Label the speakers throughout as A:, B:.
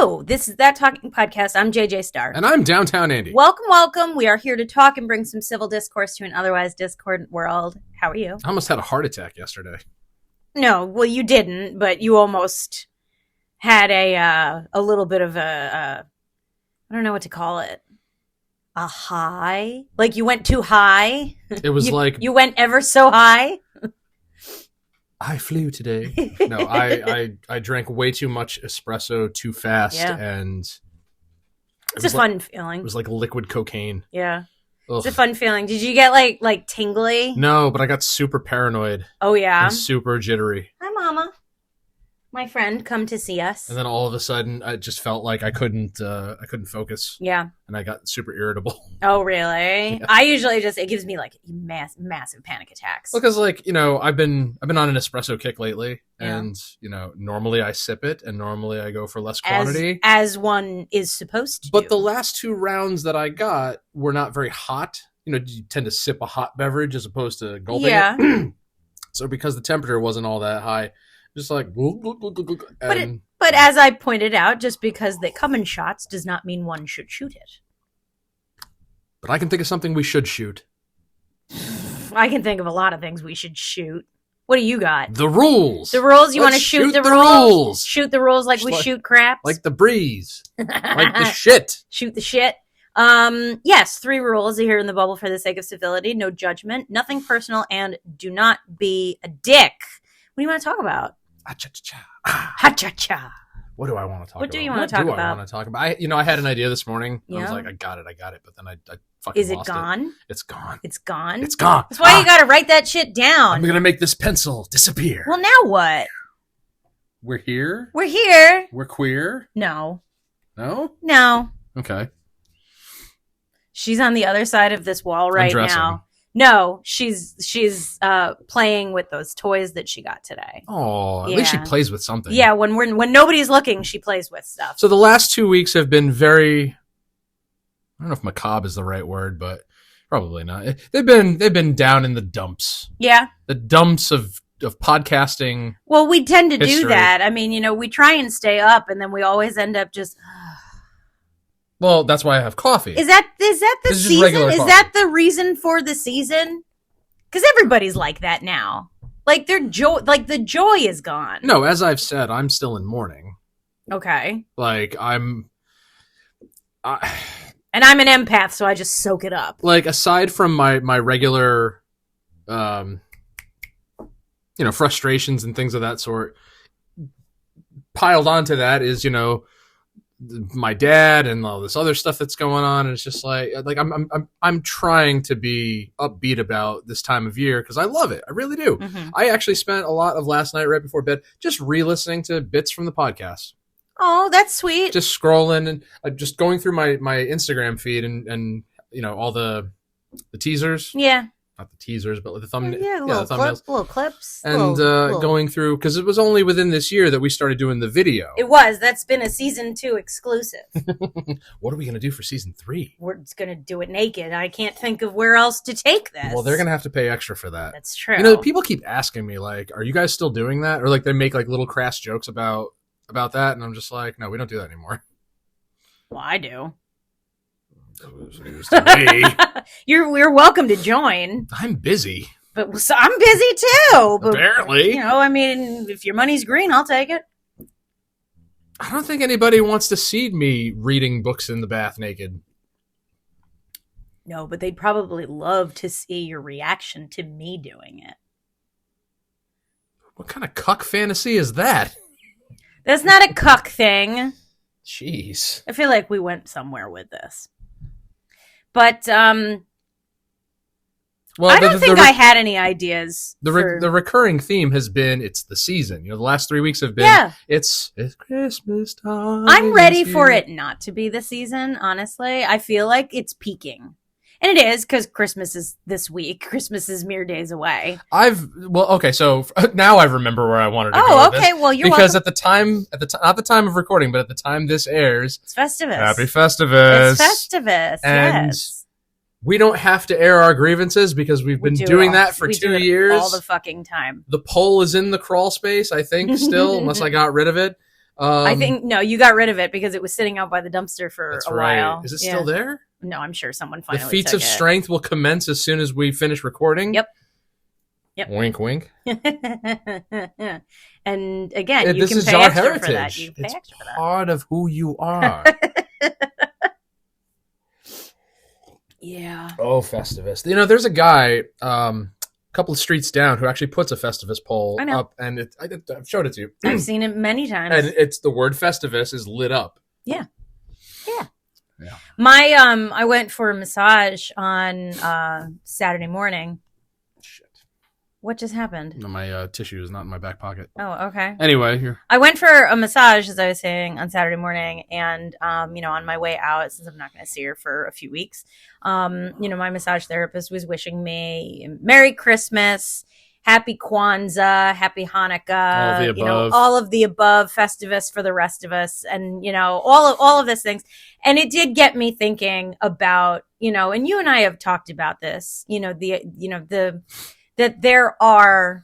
A: Hello, this is That Talking Podcast. I'm JJ Starr.
B: And I'm Downtown Andy.
A: Welcome. We are here to talk and bring some civil discourse to an otherwise discordant world. How are you?
B: I almost had a heart attack yesterday.
A: No, well, you didn't, but you almost had a little bit of I don't know what to call it. A high? Like you went too high?
B: It was
A: you went ever so high?
B: I flew today. No, I drank way too much espresso too fast, and
A: it's a fun feeling.
B: It was like liquid cocaine.
A: Yeah,
B: Ugh.
A: it's a fun feeling. Did you get like tingly?
B: No, but I got super paranoid.
A: Oh yeah,
B: and super jittery.
A: Hi, Mama. My friend come to see us,
B: and then all of a sudden, I just felt like I couldn't focus.
A: Yeah, and
B: I got super irritable.
A: Oh really? Yeah. I usually it gives me like massive panic attacks.
B: Well, because I've been on an espresso kick lately, and normally I sip it, and normally I go for less quantity,
A: as one is supposed to.
B: But the last two rounds that I got were not very hot. You tend to sip a hot beverage as opposed to gulping it. So because the temperature wasn't all that high. Just like,
A: but as I pointed out, just because they come in shots does not mean one should shoot it.
B: But I can think of something we should shoot.
A: I can think of a lot of things we should shoot. What do you got?
B: The rules.
A: The rules? You want to shoot the rules? Shoot the rules like we shoot craps?
B: Like the breeze. Like the shit.
A: Shoot the shit. Yes, 3 rules here in the bubble for the sake of civility. No judgment, nothing personal, and do not be a dick. What do you want to talk about?
B: Ha-cha-cha-cha.
A: Ha-cha-cha.
B: What do I want to talk about?
A: What do you want to talk about?
B: I want to talk about? I had an idea this morning.
A: Yeah.
B: I was like, I got it. But then I fucking
A: lost it. Is it gone?
B: It's gone.
A: It's gone?
B: It's gone.
A: That's why you got to write that shit down.
B: I'm going to make this pencil disappear.
A: Well, now what?
B: We're here.
A: We're here.
B: We're queer.
A: No.
B: No?
A: No.
B: Okay.
A: She's on the other side of this wall right now. No, she's playing with those toys that she got today.
B: Oh, at least she plays with something.
A: Yeah, when nobody's looking, she plays with stuff.
B: So the last 2 weeks have been very, I don't know if macabre is the right word, but probably not. They've been down in the dumps. Yeah. The dumps of podcasting.
A: Well, we tend to do that. I mean, we try and stay up, and then we always end up just.
B: Well, that's why I have coffee.
A: Is that the season? Is that the reason for the season? Because everybody's like that now. Like the joy is gone.
B: No, as I've said, I'm still in mourning.
A: Okay.
B: Like and
A: I'm an empath, so I just soak it up.
B: Like aside from my regular, frustrations and things of that sort, piled onto that is my dad and all this other stuff that's going on, and it's just like I'm trying to be upbeat about this time of year because I love it. I really do. Mm-hmm. I actually spent a lot of last night right before bed just re-listening to bits from the podcast.
A: Oh, that's sweet.
B: Just scrolling and just going through my Instagram feed and all the teasers.
A: Yeah.
B: Not the teasers, but the thumbnails.
A: Yeah, the thumbnails. Little clips.
B: And going through, because it was only within this year that we started doing the video.
A: It was. That's been a season 2 exclusive.
B: What are we going to do for season 3?
A: We're just going to do it naked. I can't think of where else to take this.
B: Well, they're going to have to pay extra for that.
A: That's true.
B: People keep asking me, like, are you guys still doing that? Or they make little crass jokes about that. And I'm just like, no, we don't do that anymore.
A: Well, I do. You're welcome to join.
B: I'm busy.
A: But so I'm busy too. But,
B: apparently.
A: If your money's green, I'll take it.
B: I don't think anybody wants to see me reading books in the bath naked.
A: No, but they'd probably love to see your reaction to me doing it.
B: What kind of cuck fantasy is that?
A: That's not a cuck thing.
B: Jeez.
A: I feel like we went somewhere with this. But I don't think I had any ideas.
B: The recurring theme has been it's the season. The last 3 weeks have been it's Christmas time.
A: I'm ready for it not to be the season, honestly. I feel like it's peaking. And it is, because Christmas is this week. Christmas is mere days away.
B: So now I remember where I wanted to go.
A: Oh, okay. Well, you're
B: because
A: welcome.
B: not the time of recording, but at the time this airs,
A: it's Festivus.
B: Happy Festivus.
A: It's Festivus.
B: And
A: yes.
B: We don't have to air our grievances because we've been doing that for 2 years.
A: All the fucking time.
B: The poll is in the crawl space, I think, still, unless I got rid of it.
A: I think no, you got rid of it because it was sitting out by the dumpster for
B: That's
A: a
B: right.
A: while.
B: Is it still there?
A: No, I'm sure someone
B: The
A: finally
B: feats
A: took
B: of
A: it.
B: strength will commence as soon as we finish recording.
A: Yep.
B: Wink, wink.
A: And again, you
B: This
A: can
B: is
A: pay
B: our
A: extra
B: heritage.
A: for that. You pay
B: It's
A: extra for that.
B: part of who you are.
A: Yeah.
B: Oh, Festivus. You know, there's a guy a couple of streets down who actually puts a Festivus pole up, and I've showed it to you.
A: I've seen it many times.
B: And it's the word Festivus is lit up.
A: Yeah. My I went for a massage on Saturday morning.
B: Shit.
A: What just happened?
B: No, my tissue is not in my back pocket.
A: Oh, okay.
B: Anyway,
A: I went for a massage, as I was saying, on Saturday morning, and on my way out, since I'm not going to see her for a few weeks, my massage therapist was wishing me Merry Christmas, Happy Kwanzaa, Happy Hanukkah, all of the above, Festivus for the rest of us, and all of these things. And it did get me thinking about, and you and I have talked about this, that there are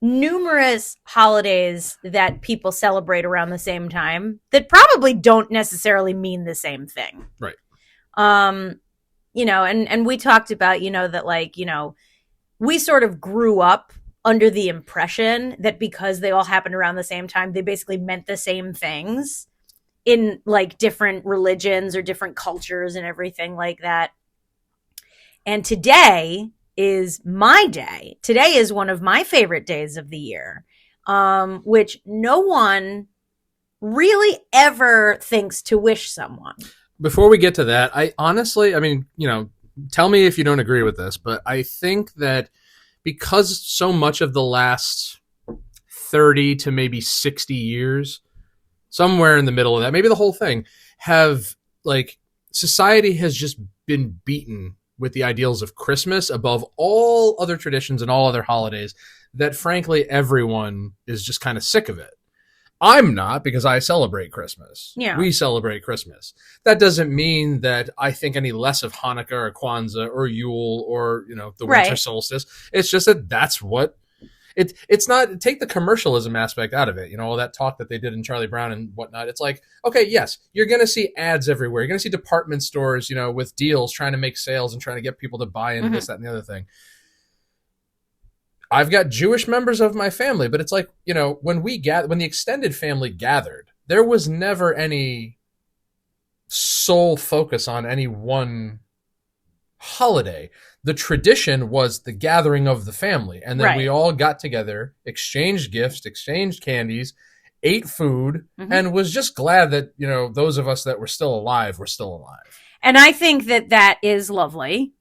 A: numerous holidays that people celebrate around the same time that probably don't necessarily mean the same thing.
B: Right.
A: And we talked about, that we sort of grew up under the impression that because they all happened around the same time, they basically meant the same things in like different religions or different cultures and everything like that. And today is my day. Today is one of my favorite days of the year, which no one really ever thinks to wish someone.
B: Before we get to that, I honestly, tell me if you don't agree with this, but I think that because so much of the last 30 to maybe 60 years, somewhere in the middle of that, maybe the whole thing, society has just been beaten with the ideals of Christmas above all other traditions and all other holidays, that frankly everyone is just kind of sick of it. I'm not, because I celebrate Christmas.
A: Yeah.
B: We celebrate Christmas. That doesn't mean that I think any less of Hanukkah or Kwanzaa or Yule or, the winter solstice. It's just that that's what it's not. Take the commercialism aspect out of it. All that talk that they did in Charlie Brown and whatnot. It's like, okay, yes, you're going to see ads everywhere. You're going to see department stores, with deals trying to make sales and trying to get people to buy into this, that, and the other thing. I've got Jewish members of my family, but it's like, when the extended family gathered, there was never any sole focus on any one holiday. The tradition was the gathering of the family, and then we all got together, exchanged gifts, exchanged candies, ate food, and was just glad that, those of us that were still alive were still alive.
A: And I think that is lovely.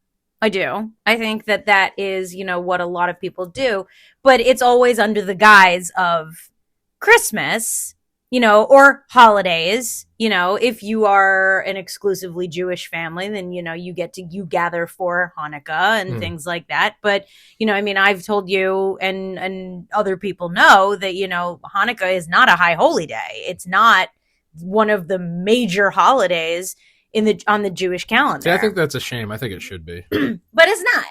A: I do. I think that is, what a lot of people do, but it's always under the guise of Christmas, or holidays. If you are an exclusively Jewish family, then, you gather for Hanukkah and things like that. But, I've told you and other people know that, Hanukkah is not a high holy day. It's not one of the major holidays on the Jewish calendar.
B: See, I think that's a shame. I think it should be.
A: But it's not.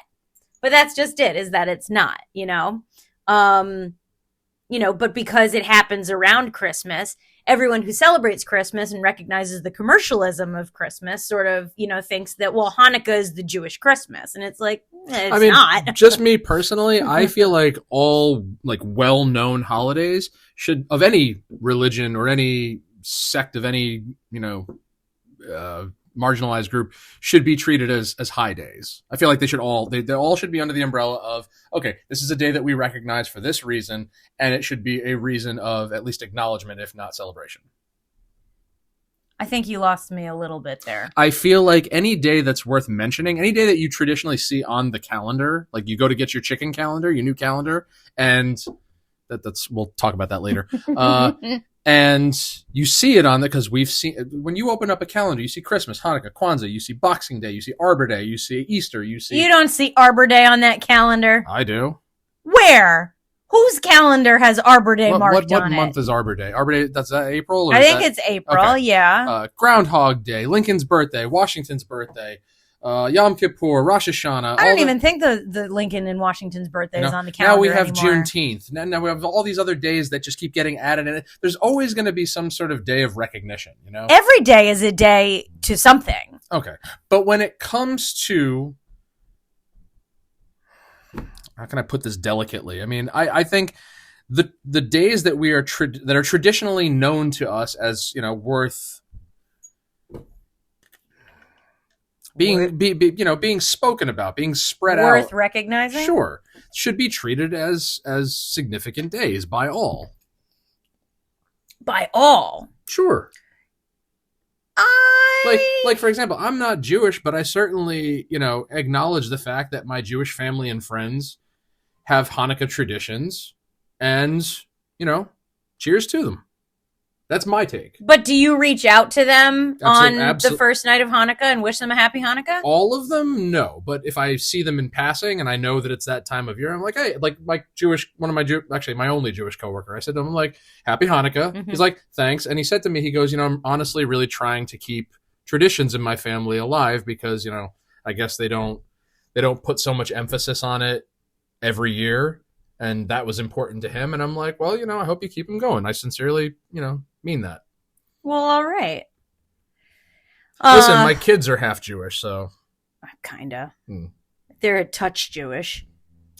A: But that's just it, is that it's not, but because it happens around Christmas, everyone who celebrates Christmas and recognizes the commercialism of Christmas sort of, thinks that, well, Hanukkah is the Jewish Christmas. And it's like, it's not.
B: Just me personally, I feel like all well-known holidays of any religion or any sect of any, marginalized group should be treated as high days. I feel like they all should be under the umbrella of, okay, this is a day that we recognize for this reason, and it should be a reason of at least acknowledgement, if not celebration.
A: I think you lost me a little bit there.
B: I feel like any day that's worth mentioning, any day that you traditionally see on the calendar, like you go to get your chicken calendar, your new calendar, and we'll talk about that later. And you see it on because we've seen, when you open up a calendar, you see Christmas, Hanukkah, Kwanzaa, you see Boxing Day, you see Arbor Day, you see Easter, you don't
A: see Arbor Day on that calendar.
B: I do.
A: Where? Whose calendar has Arbor Day marked on it? What
B: month is Arbor Day? Arbor Day, that's April?
A: I think it's April,
B: okay.
A: Yeah.
B: Groundhog Day, Lincoln's birthday, Washington's birthday, Yom Kippur, Rosh Hashanah.
A: I don't even think the Lincoln and Washington's birthday is on the calendar
B: now we have
A: anymore.
B: Juneteenth. Now we have all these other days that just keep getting added in. There's always going to be some sort of day of recognition, you know?
A: Every day is a day to something.
B: Okay. But when it comes to... How can I put this delicately? I mean, I think the days that we are that are traditionally known to us as, you know, worth being spoken about, being spread out,
A: worth recognizing,
B: sure, should be treated as significant days by all.
A: By all,
B: sure. Like for example, I'm not Jewish, but I certainly, you know, acknowledge the fact that my Jewish family and friends have Hanukkah traditions, and, you know, cheers to them. That's my take.
A: But do you reach out to them on the first night of Hanukkah and wish them a happy Hanukkah?
B: All of them, no. But if I see them in passing and I know that it's that time of year, I'm like, hey, like my my only Jewish coworker, I said to him, I'm like, happy Hanukkah. Mm-hmm. He's like, thanks. And he said to me, he goes, you know, I'm honestly really trying to keep traditions in my family alive because, you know, I guess they don't put so much emphasis on it every year. And that was important to him. And I'm like, well, you know, I hope you keep them going. I sincerely, you know, mean that.
A: Well, all right.
B: Listen, my kids are half Jewish, so.
A: Kinda. They're a touch Jewish.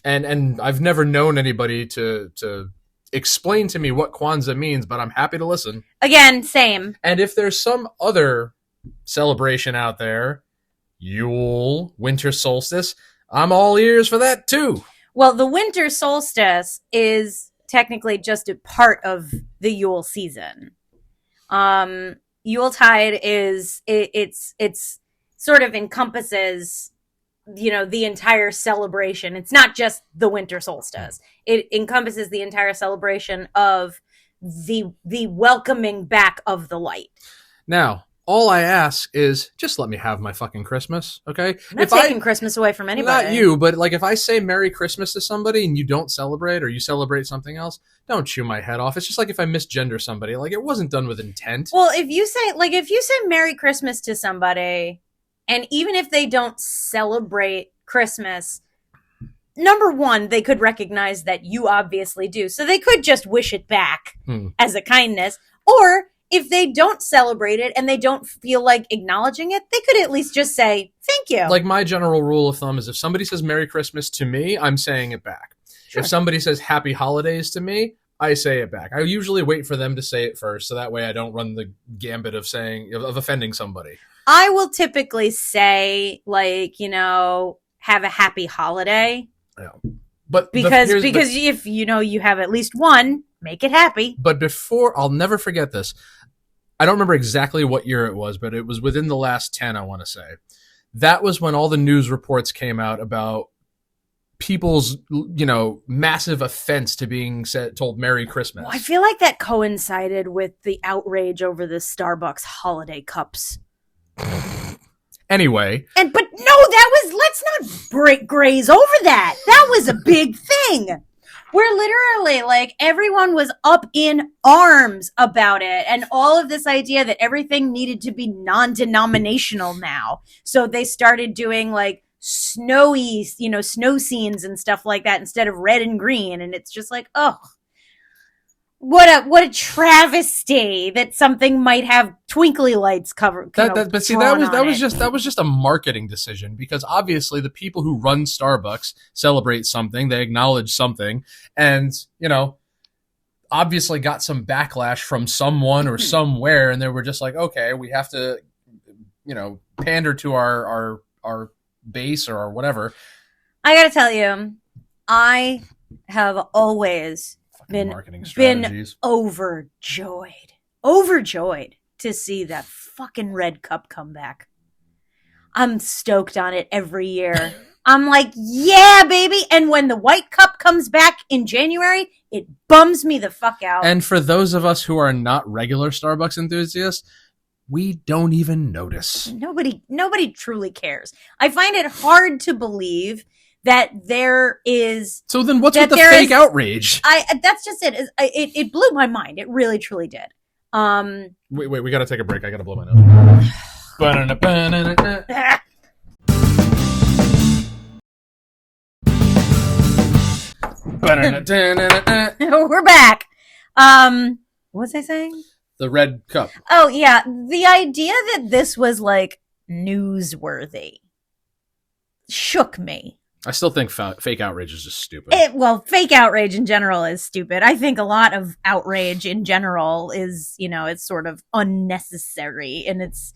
B: And I've never known anybody to explain to me what Kwanzaa means, but I'm happy to listen.
A: Again, same.
B: And if there's some other celebration out there, Yule, winter solstice, I'm all ears for that too.
A: Well, the winter solstice is technically just a part of the Yule season. Yuletide is it's sort of encompasses, you know, the entire celebration. It's not just the winter solstice. It encompasses the entire celebration of the welcoming back of the light.
B: Now, all I ask is just let me have my fucking Christmas, okay?
A: I'm not taking Christmas away from anybody.
B: Not you, but like if I say Merry Christmas to somebody and you don't celebrate or you celebrate something else, don't chew my head off. It's just like if I misgender somebody, like it wasn't done with intent.
A: Well, if you say Merry Christmas to somebody, and even if they don't celebrate Christmas, number one, they could recognize that you obviously do. So they could just wish it back as a kindness, or if they don't celebrate it and they don't feel like acknowledging it, they could at least just say, thank you.
B: Like my general rule of thumb is if somebody says Merry Christmas to me, I'm saying it back. Sure. If somebody says Happy Holidays to me, I say it back. I usually wait for them to say it first, so that way I don't run the gambit of offending somebody.
A: I will typically say, like, you know, have a happy holiday.
B: Yeah. But
A: because if, you know, you have at least one, make it happy.
B: But before, I'll never forget this. I don't remember exactly what year it was, but it was within the last 10, I want to say. That was when all the news reports came out about people's, you know, massive offense to being told Merry Christmas.
A: Well, I feel like that coincided with the outrage over the Starbucks holiday cups.
B: Anyway.
A: But let's not graze over that. That was a big thing. Where literally, like, everyone was up in arms about it, and all of this idea that everything needed to be non-denominational now. So they started doing, like, snow scenes and stuff like that instead of red and green, and it's just like, oh, what a travesty that something might have twinkly lights covered.
B: But see, that was just a marketing decision, because obviously the people who run Starbucks celebrate something, they acknowledge something, and, you know, obviously got some backlash from someone or somewhere, and they were just like, okay, we have to, you know, pander to our base or whatever.
A: I gotta tell you, I have always been overjoyed to see that fucking red cup come back. I'm stoked on it every year. I'm like, yeah, baby. And when the white cup comes back in January, it bums me the fuck out.
B: And for those of us who are not regular Starbucks enthusiasts, we don't even notice.
A: Nobody truly cares. I find it hard to believe that there is...
B: So then what's with the fake outrage?
A: That's just it. It blew my mind. It really, truly did.
B: Wait, we gotta take a break. I gotta blow my nose.
A: We're back. What was I saying?
B: The red cup.
A: Oh, yeah. The idea that this was like newsworthy shook me.
B: I still think fake outrage is just stupid.
A: Fake outrage in general is stupid. I think a lot of outrage in general is, it's sort of unnecessary, and it's,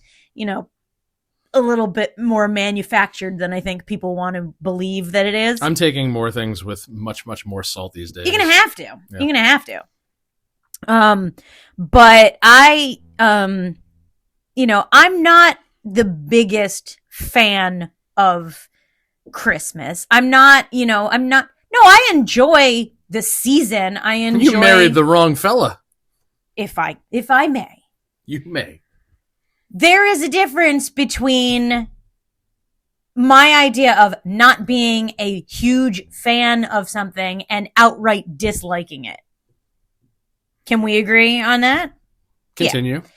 A: a little bit more manufactured than I think people want to believe that it is.
B: I'm taking more things with much, much more salt these days.
A: You're going to have to. Yeah. You're going to have to. But I'm not the biggest fan of Christmas. I enjoy the season.
B: You married the wrong fella.
A: If I may.
B: You may.
A: There is a difference between my idea of not being a huge fan of something and outright disliking it. Can we agree on that?
B: Continue.
A: Yeah.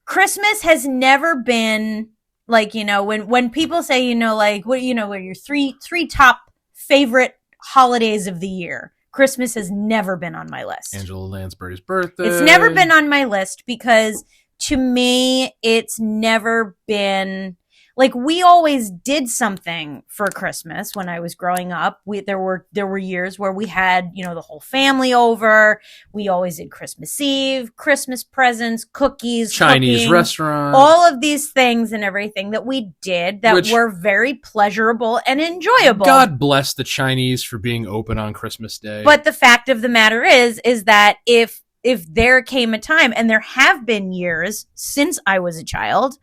A: Christmas has never been like, when people say, what are your three top favorite holidays of the year? Christmas has never been on my list.
B: Angela Lansbury's birthday.
A: It's never been on my list because to me, it's never been like we always did something for Christmas when I was growing up. There were years where we had, the whole family over. We always did Christmas Eve, Christmas presents, cookies,
B: Chinese
A: cooking,
B: restaurant,
A: all of these things and everything that we did that were very pleasurable and enjoyable.
B: God bless the Chinese for being open on Christmas Day.
A: But the fact of the matter is that if there came a time, and there have been years since I was a child,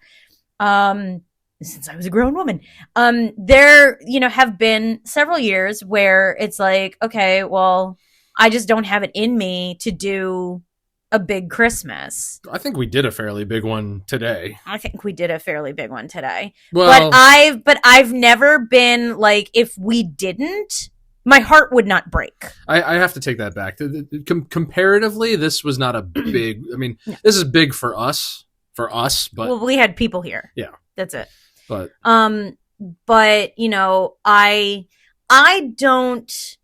A: since I was a grown woman, there, have been several years where it's like, okay, well, I just don't have it in me to do a big Christmas.
B: I think we did a fairly big one today.
A: Well, but I've never been like, if we didn't, my heart would not break.
B: I have to take that back. Comparatively, this was not a big. I mean, no. This is big for us, but
A: we had people here.
B: Yeah,
A: that's it.
B: But
A: I don't.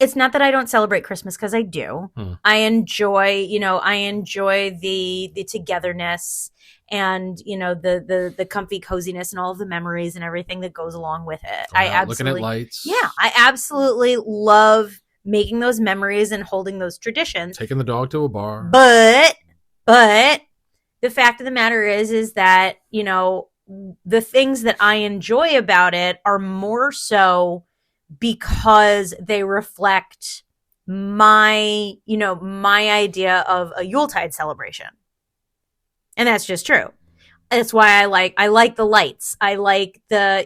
A: It's not that I don't celebrate Christmas, because I do. I enjoy, the togetherness and, the comfy coziness and all of the memories and everything that goes along with it.
B: Looking at lights.
A: Yeah, I absolutely love making those memories and holding those traditions.
B: Taking the dog to a bar.
A: But the fact of the matter is that, the things that I enjoy about it are more so because they reflect my idea of a Yuletide celebration. And that's just true. That's why I like the lights. I like the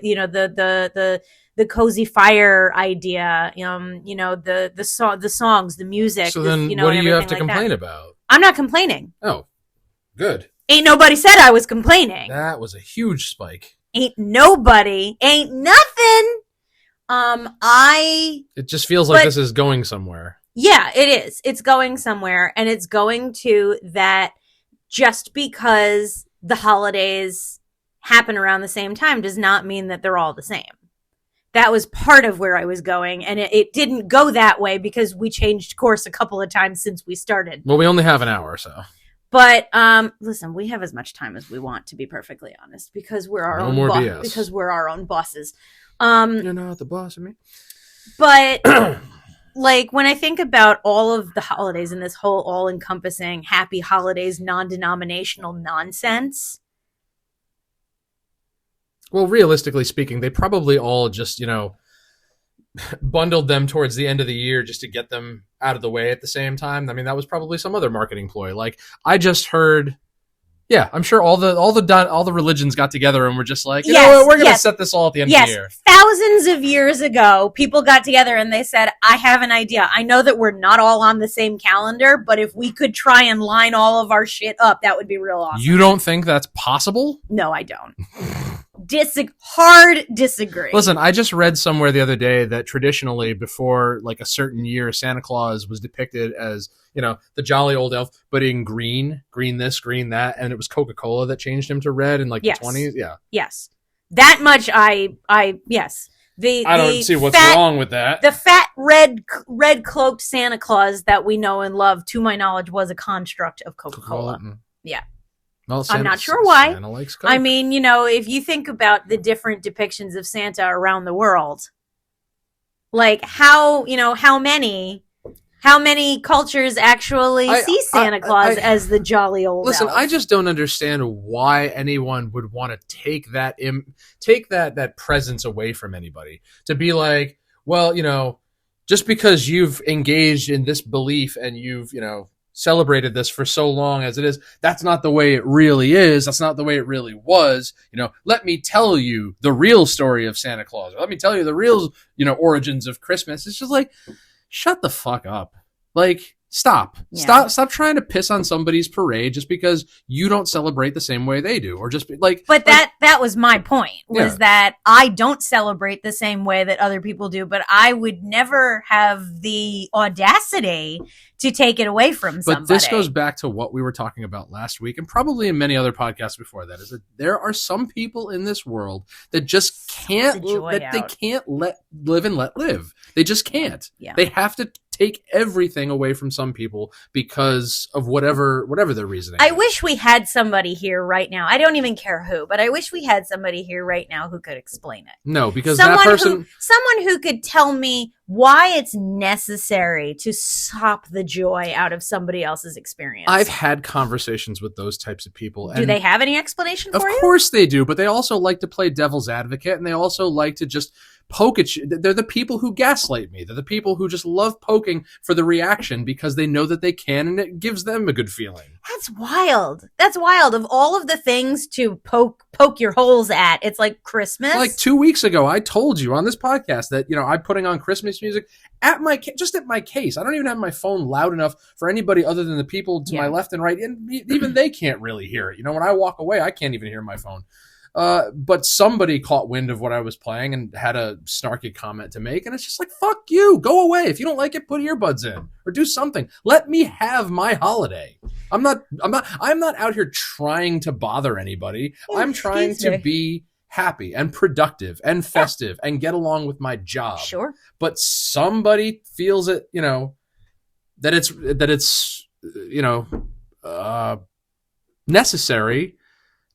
A: cozy fire idea, the songs, the music.
B: So then what do you have to complain about?
A: I'm not complaining.
B: Oh, good.
A: Ain't nobody said I was complaining.
B: That was a huge spike.
A: Ain't nothing.
B: It just feels like this is going somewhere.
A: Yeah, it is. It's going somewhere, and it's going to that just because the holidays happen around the same time does not mean that they're all the same. That was part of where I was going, and it didn't go that way because we changed course a couple of times since we started.
B: Well, we only have an hour, so.
A: But listen, we have as much time as we want, to be perfectly honest, because we're our own
B: BS.
A: Because we're our own bosses.
B: You're not the boss of me.
A: But like when I think about all of the holidays and this whole all-encompassing happy holidays, non-denominational nonsense.
B: Well, realistically speaking, they probably all just, bundled them towards the end of the year just to get them out of the way at the same time. I mean, that was probably some other marketing ploy. Like, I just heard, I'm sure all the religions got together and were just like, you know what, we're going to set this all at the end of the year.
A: Thousands of years ago, people got together and they said, I have an idea. I know that we're not all on the same calendar, but if we could try and line all of our shit up, that would be real awesome.
B: You don't think that's possible?
A: No, I don't. Hard disagree.
B: Listen, I just read somewhere the other day that traditionally before like a certain year, Santa Claus was depicted as, the jolly old elf, but in green this, green that. And it was Coca-Cola that changed him to red in like the 20s. Yeah.
A: Yes. That much yes.
B: I don't see what's wrong with that.
A: The fat red cloaked Santa Claus that we know and love, to my knowledge, was a construct of Coca-Cola. Yeah.
B: Well,
A: I'm not sure why.
B: Santa likes Coke.
A: I mean, you know, if you think about the different depictions of Santa around the world, like how many cultures actually see Santa Claus as the jolly old elf?
B: I just don't understand why anyone would want to take that presence away from anybody. To be like, well, you know, just because you've engaged in this belief and you've, you know, celebrated this for so long as it is, that's not the way it really is. That's not the way it really was. You know, let me tell you the real story of Santa Claus. Or let me tell you the real, you know, origins of Christmas. It's just like, shut the fuck up. Like, stop trying to piss on somebody's parade just because you don't celebrate the same way they do, or just like.
A: But that was my point, was that I don't celebrate the same way that other people do, but I would never have the audacity to take it away from somebody.
B: But this goes back to what we were talking about last week, and probably in many other podcasts before that, is that there are some people in this world that just can't, they can't let live. They just can't.
A: Yeah.
B: They have to take everything away from some people because of whatever their reasoning.
A: I wish we had somebody here right now. I don't even care who, but I wish we had somebody here right now who could explain it.
B: No, because
A: someone who could tell me why it's necessary to sop the joy out of somebody else's experience.
B: I've had conversations with those types of people.
A: Do they have any explanation for you?
B: Of course they do, but they also like to play devil's advocate, and they also like to just poke at you. They're the people who gaslight me. They're the people who just love poking for the reaction because they know that they can, and it gives them a good feeling.
A: That's wild. That's wild. Of all of the things to poke your holes at, it's like Christmas.
B: Like 2 weeks ago, I told you on this podcast that, you know, I'm putting on Christmas music at my case. I don't even have my phone loud enough for anybody other than the people to my left and right, and even they can't really hear it. You know, when I walk away, I can't even hear my phone. But somebody caught wind of what I was playing and had a snarky comment to make, and it's just like, fuck you, go away. If you don't like it, put earbuds in or do something. Let me have my holiday. I'm not out here trying to bother anybody. I'm trying to be happy and productive and festive and get along with my job.
A: Sure.
B: But somebody feels it, you know, that it's you know, necessary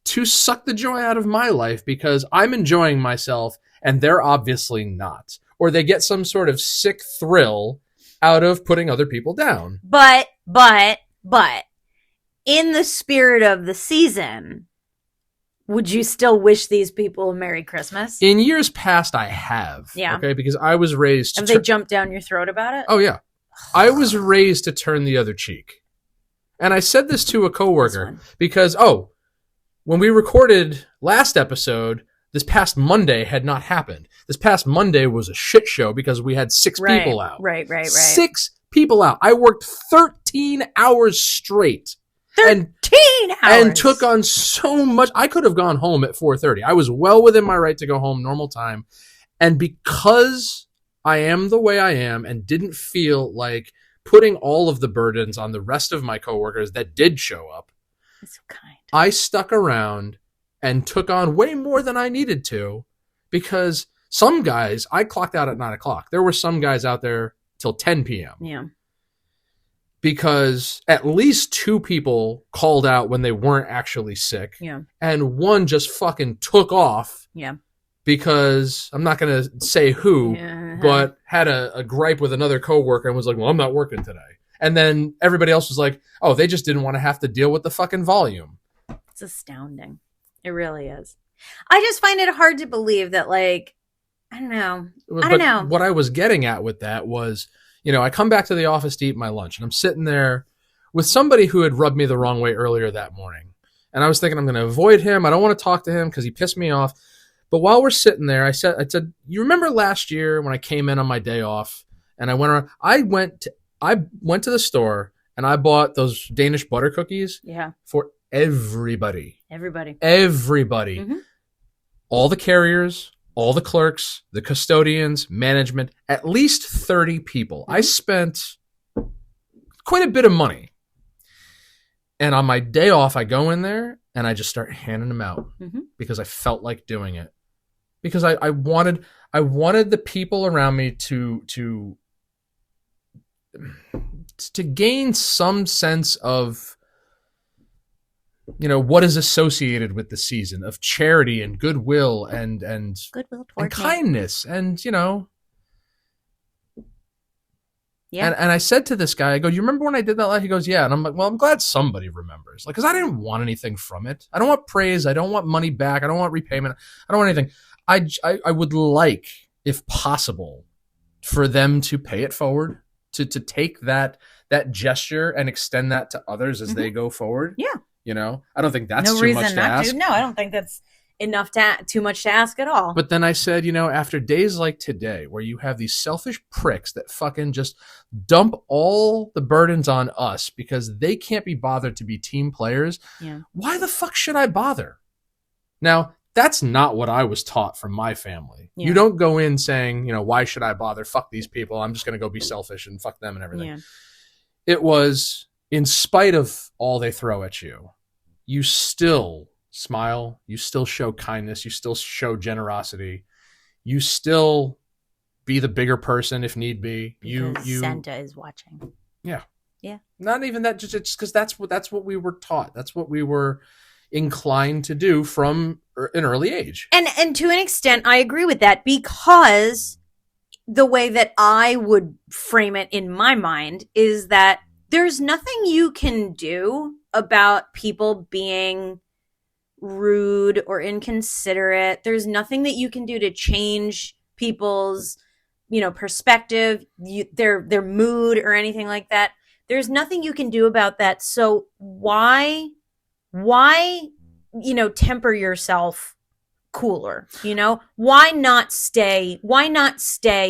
B: to suck the joy out of my life because I'm enjoying myself and they're obviously not. Or they get some sort of sick thrill out of putting other people down.
A: But, in the spirit of the season, would you still wish these people a Merry Christmas?
B: In years past, I have.
A: Yeah.
B: Okay, because I was raised to...
A: Have they jumped down your throat about it?
B: Oh, yeah. I was raised to turn the other cheek. And I said this to a coworker because, when we recorded last episode, this past Monday had not happened. This past Monday was a shit show because we had 6 people out.
A: Right.
B: 6 people out. I worked 13 hours straight.
A: 13 hours!
B: And took on so much. I could have gone home at 4:30. I was well within my right to go home normal time. And because I am the way I am and didn't feel like putting all of the burdens on the rest of my coworkers that did show up,
A: that's so kind.
B: I stuck around and took on way more than I needed to because some guys, I clocked out at 9 o'clock. There were some guys out there till 10 p.m.
A: Yeah.
B: Because at least 2 people called out when they weren't actually sick.
A: Yeah.
B: And one just fucking took off.
A: Yeah.
B: Because I'm not going to say who, but had a gripe with another coworker and was like, well, I'm not working today. And then everybody else was like, oh, they just didn't want to have to deal with the fucking volume.
A: It's astounding. It really is. I just find it hard to believe that, like, I don't know.
B: What I was getting at with that was, you know, I come back to the office to eat my lunch, and I'm sitting there with somebody who had rubbed me the wrong way earlier that morning. And I was thinking I'm going to avoid him. I don't want to talk to him because he pissed me off. But while we're sitting there, I said, you remember last year when I came in on my day off and I went around, I went to the store and I bought those Danish butter cookies for everybody. Mm-hmm. All the carriers, all the clerks, the custodians, management, at least 30 people. Mm-hmm. I spent quite a bit of money. And on my day off, I go in there and I just start handing them out because I felt like doing it. because I wanted the people around me to gain some sense of, you know, what is associated with the season of charity and goodwill and
A: Goodwill
B: and
A: toward me.
B: kindness, and, you know.
A: Yeah.
B: And I said to this guy, I go, "You remember when I did that?" He goes, "Yeah." And I'm like, "Well, I'm glad somebody remembers." Like, because I didn't want anything from it. I don't want praise. I don't want money back. I don't want repayment. I don't want anything. I would like, if possible, for them to pay it forward, to take that gesture and extend that to others as they go forward.
A: Yeah.
B: You know, I don't think that's
A: no
B: too
A: reason
B: much to
A: not
B: ask.
A: to. No, I don't think that's too much to ask at all.
B: But then I said, you know, after days like today, where you have these selfish pricks that fucking just dump all the burdens on us because they can't be bothered to be team players, why the fuck should I bother? Now, that's not what I was taught from my family. You don't go in saying, you know, why should I bother? Fuck these people. I'm just going to go be selfish and fuck them and everything.
A: Yeah.
B: It was, in spite of all they throw at you, you still smile, you still show kindness, you still show generosity, you still be the bigger person if need be.
A: Because
B: you
A: Santa is watching.
B: Yeah.
A: Yeah.
B: Not even that, just because that's what we were taught. That's what we were inclined to do from an early age.
A: And to an extent, I agree with that, because the way that I would frame it in my mind is that there's nothing you can do about people being rude or inconsiderate. There's nothing that you can do to change people's, you know, perspective, their mood or anything like that. There's nothing you can do about that. So why, you know, temper yourself cooler? You know, why not stay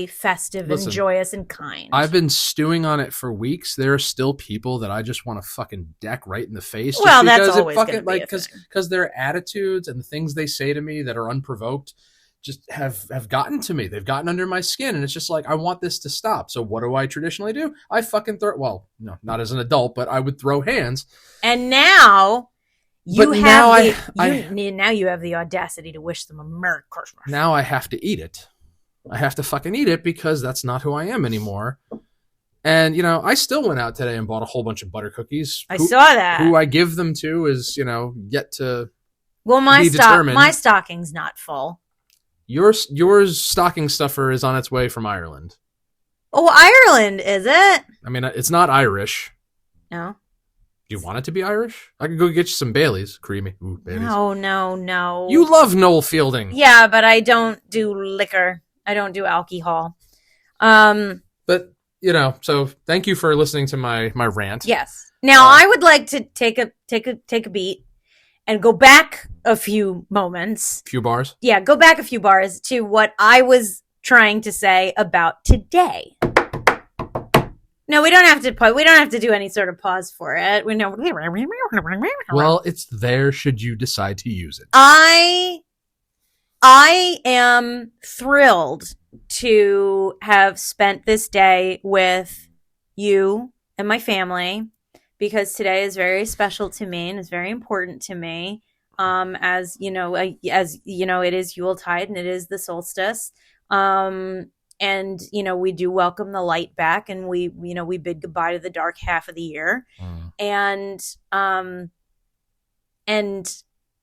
A: festive and joyous and kind?
B: I've been stewing on it for weeks. There are still people that I just want to fucking deck right in the face.
A: Well, that's always going to be a thing.
B: Because their attitudes and the things they say to me that are unprovoked just have gotten to me. They've gotten under my skin, and it's just like, I want this to stop. So what do I traditionally do? I fucking no, not as an adult, but I would throw hands.
A: And now you have the audacity to wish them a Merry Christmas.
B: Now I have to eat it. I have to fucking eat it, because that's not who I am anymore. And, you know, I still went out today and bought a whole bunch of butter cookies.
A: I saw that.
B: Who I give them to is, you know, yet to
A: my
B: be determined.
A: My stocking's not full.
B: Your stocking stuffer is on its way from Ireland.
A: Oh, Ireland, is it?
B: I mean, it's not Irish.
A: No.
B: Do you want it to be Irish? I could go get you some Baileys. Creamy. Ooh, Baileys.
A: No.
B: You love Noel Fielding.
A: Yeah, but I don't do liquor. I don't do alcohol.
B: But, you know, so thank you for listening to my rant.
A: Yes. Now, I would like to take a beat and go back a few moments.
B: Few bars?
A: Yeah, go back a few bars to what I was trying to say about today. No, we don't have to do any sort of pause for it. We know.
B: Well, it's there should you decide to use it.
A: I am thrilled to have spent this day with you and my family, because today is very special to me and is very important to me. As you know, it is Yuletide and it is the solstice. And, you know, we do welcome the light back, and we bid goodbye to the dark half of the year. And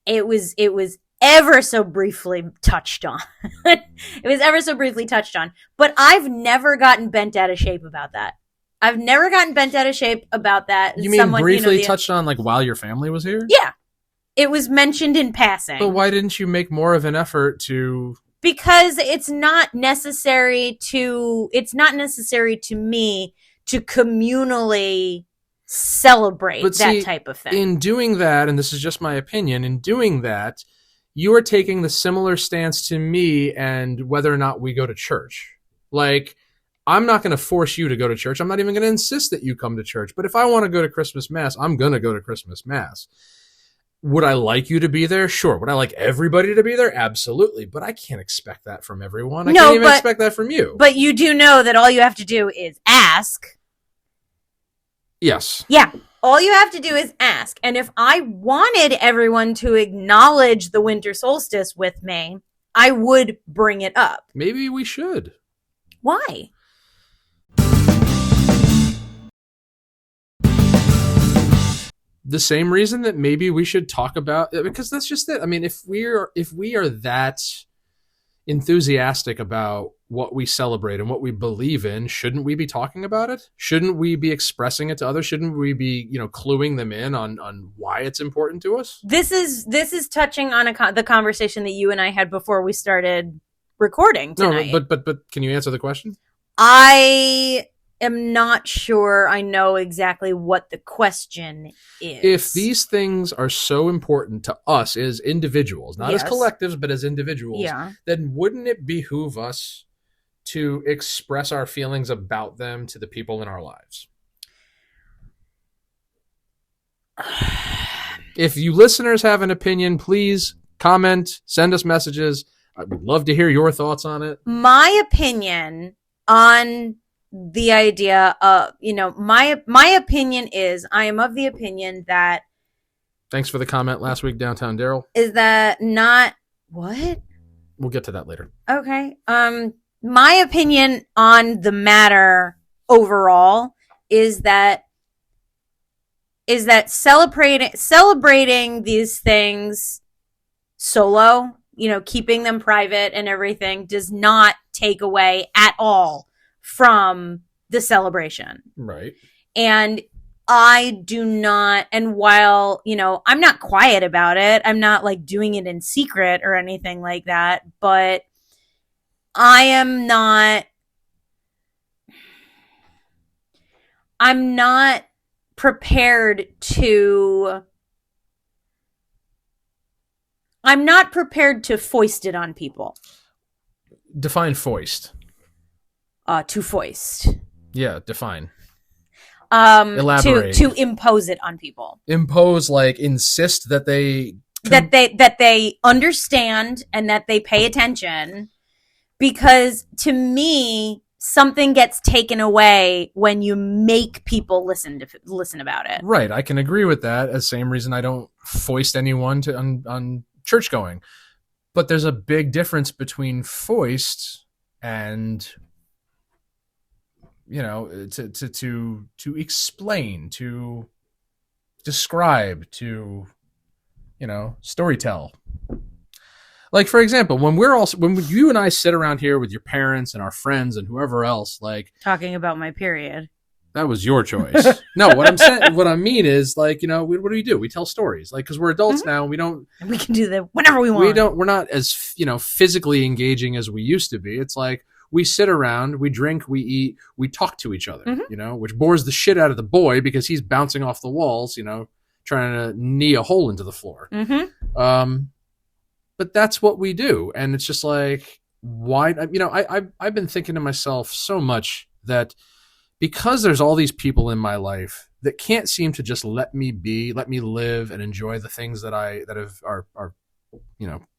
A: it was ever so briefly touched on. It was ever so briefly touched on, but I've never gotten bent out of shape about that. I've never gotten bent out of shape about that.
B: You mean briefly touched on, like, while your family was here?
A: Yeah. It was mentioned in passing.
B: But why didn't you make more of an effort to...
A: Because it's not necessary to me to communally celebrate that type of thing.
B: In doing that, and this is just my opinion, in doing that, you are taking the similar stance to me and whether or not we go to church. Like, I'm not going to force you to go to church. I'm not even going to insist that you come to church. But if I want to go to Christmas Mass, I'm going to go to Christmas Mass. Would I like you to be there? Sure. Would I like everybody to be there? Absolutely. But I can't expect that from everyone. I can't even expect that from you.
A: But you do know that all you have to do is ask.
B: Yes.
A: Yeah. All you have to do is ask. And if I wanted everyone to acknowledge the winter solstice with me, I would bring it up.
B: Maybe we should.
A: Why?
B: The same reason that maybe we should talk about, because that's just it. I mean, if we are that enthusiastic about what we celebrate and what we believe in, shouldn't we be talking about it? Shouldn't we be expressing it to others? Shouldn't we be, cluing them in on why it's important to us?
A: This is touching on the conversation that you and I had before we started recording tonight.
B: No, but can you answer the question?
A: I am not sure I know exactly what the question is.
B: If these things are so important to us as individuals, not as collectives, but as individuals, then wouldn't it behoove us to express our feelings about them to the people in our lives? If you listeners have an opinion, please comment, send us messages. I would love to hear your thoughts on it.
A: My opinion on the idea of, my opinion is, I am of the opinion that...
B: Thanks for the comment last week, Downtown Daryl.
A: Is that not... What?
B: We'll get to that later.
A: Okay. My opinion on the matter overall is that celebrating these things solo, keeping them private and everything, does not take away at all from the celebration.
B: Right.
A: And I do not, and while, I'm not quiet about it, I'm not like doing it in secret or anything like that, but I'm not prepared to foist it on people.
B: Define foist.
A: To foist.
B: Yeah, define.
A: Elaborate. To impose it on people.
B: Impose, like insist that they
A: that they understand and that they pay attention, because to me something gets taken away when you make people listen about it.
B: Right, I can agree with that. As same reason I don't foist anyone to on church going. But there's a big difference between foist and to explain, to describe, to storytell. Like, for example, when you and I sit around here with your parents and our friends and whoever else, like
A: talking about my period.
B: That was your choice. No, what I mean is, like, what do? We tell stories, like, because we're adults now, and we can
A: do that whenever we want.
B: We're not as physically engaging as we used to be. It's like we sit around, we drink, we eat, we talk to each other, which bores the shit out of the boy because he's bouncing off the walls, trying to knee a hole into the floor. But that's what we do, and it's just like, why? I've been thinking to myself so much that because there's all these people in my life that can't seem to just let me live and enjoy the things that are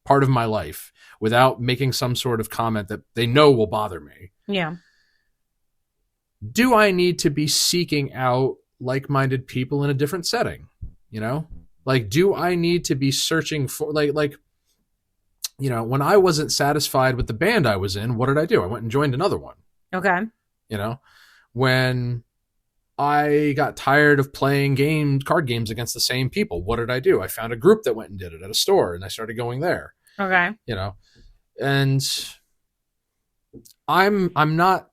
B: part of my life without making some sort of comment that they know will bother me.
A: Yeah.
B: Do I need to be seeking out like-minded people in a different setting? Like, do I need to be searching for when I wasn't satisfied with the band I was in, what did I do? I went and joined another one.
A: Okay.
B: When I got tired of playing card games against the same people, what did I do? I found a group that went and did it at a store, and I started going there.
A: Okay.
B: And I'm not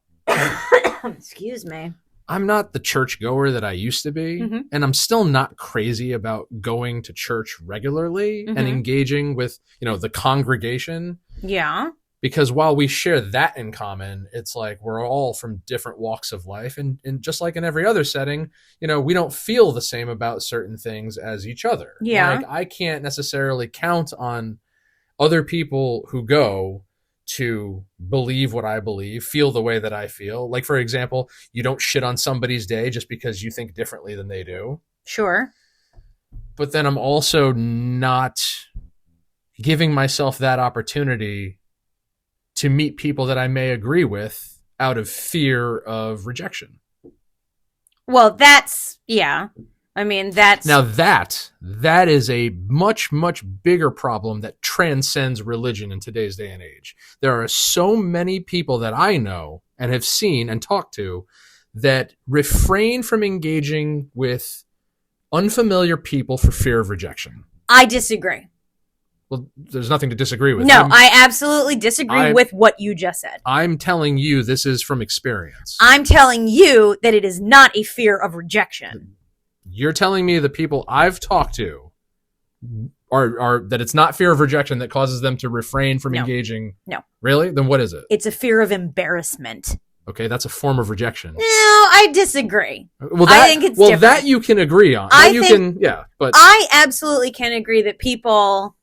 A: excuse me.
B: I'm not the church goer that I used to be, and I'm still not crazy about going to church regularly and engaging with, the congregation.
A: Yeah.
B: Because while we share that in common, it's like we're all from different walks of life. And just like in every other setting, we don't feel the same about certain things as each other.
A: Yeah.
B: Like, I can't necessarily count on other people who go to believe what I believe, feel the way that I feel. Like, for example, you don't shit on somebody's day just because you think differently than they do.
A: Sure.
B: But then I'm also not giving myself that opportunity to meet people that I may agree with out of fear of rejection.
A: Well, that's, yeah. I mean, that's...
B: Now that is a much, much bigger problem that transcends religion in today's day and age. There are so many people that I know and have seen and talked to that refrain from engaging with unfamiliar people for fear of rejection.
A: I disagree.
B: Well, there's nothing to disagree with.
A: No, I absolutely disagree with what you just said.
B: I'm telling you this is from experience.
A: I'm telling you that it is not a fear of rejection.
B: You're telling me the people I've talked to are that it's not fear of rejection that causes them to refrain from engaging?
A: No.
B: Really? Then what is it?
A: It's a fear of embarrassment.
B: Okay, that's a form of rejection.
A: No, I disagree.
B: Well,
A: I think it's different.
B: That you can agree on. But
A: I absolutely can agree that people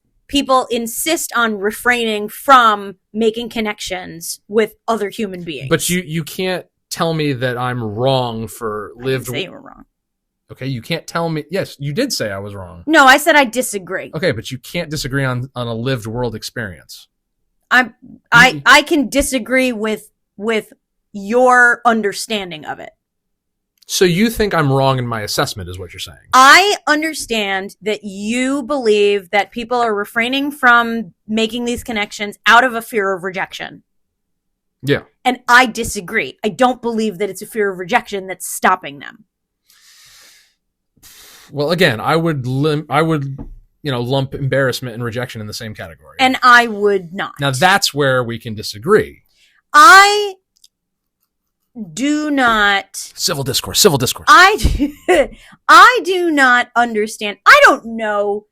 A: insist on refraining from making connections with other human beings.
B: But you can't tell me that I'm wrong for lived.
A: I didn't say you were wrong.
B: Okay, you can't tell me. Yes, you did say I was wrong.
A: No, I said I disagree.
B: Okay, but you can't disagree on a lived world experience.
A: I can disagree with your understanding of it.
B: So you think I'm wrong in my assessment is what you're saying?
A: I understand that you believe that people are refraining from making these connections out of a fear of rejection.
B: Yeah.
A: And I disagree. I don't believe that it's a fear of rejection that's stopping them.
B: Well, again, I would lump embarrassment and rejection in the same category.
A: And I would not.
B: Now that's where we can disagree.
A: I do not... Civil discourse. I do not understand. I don't know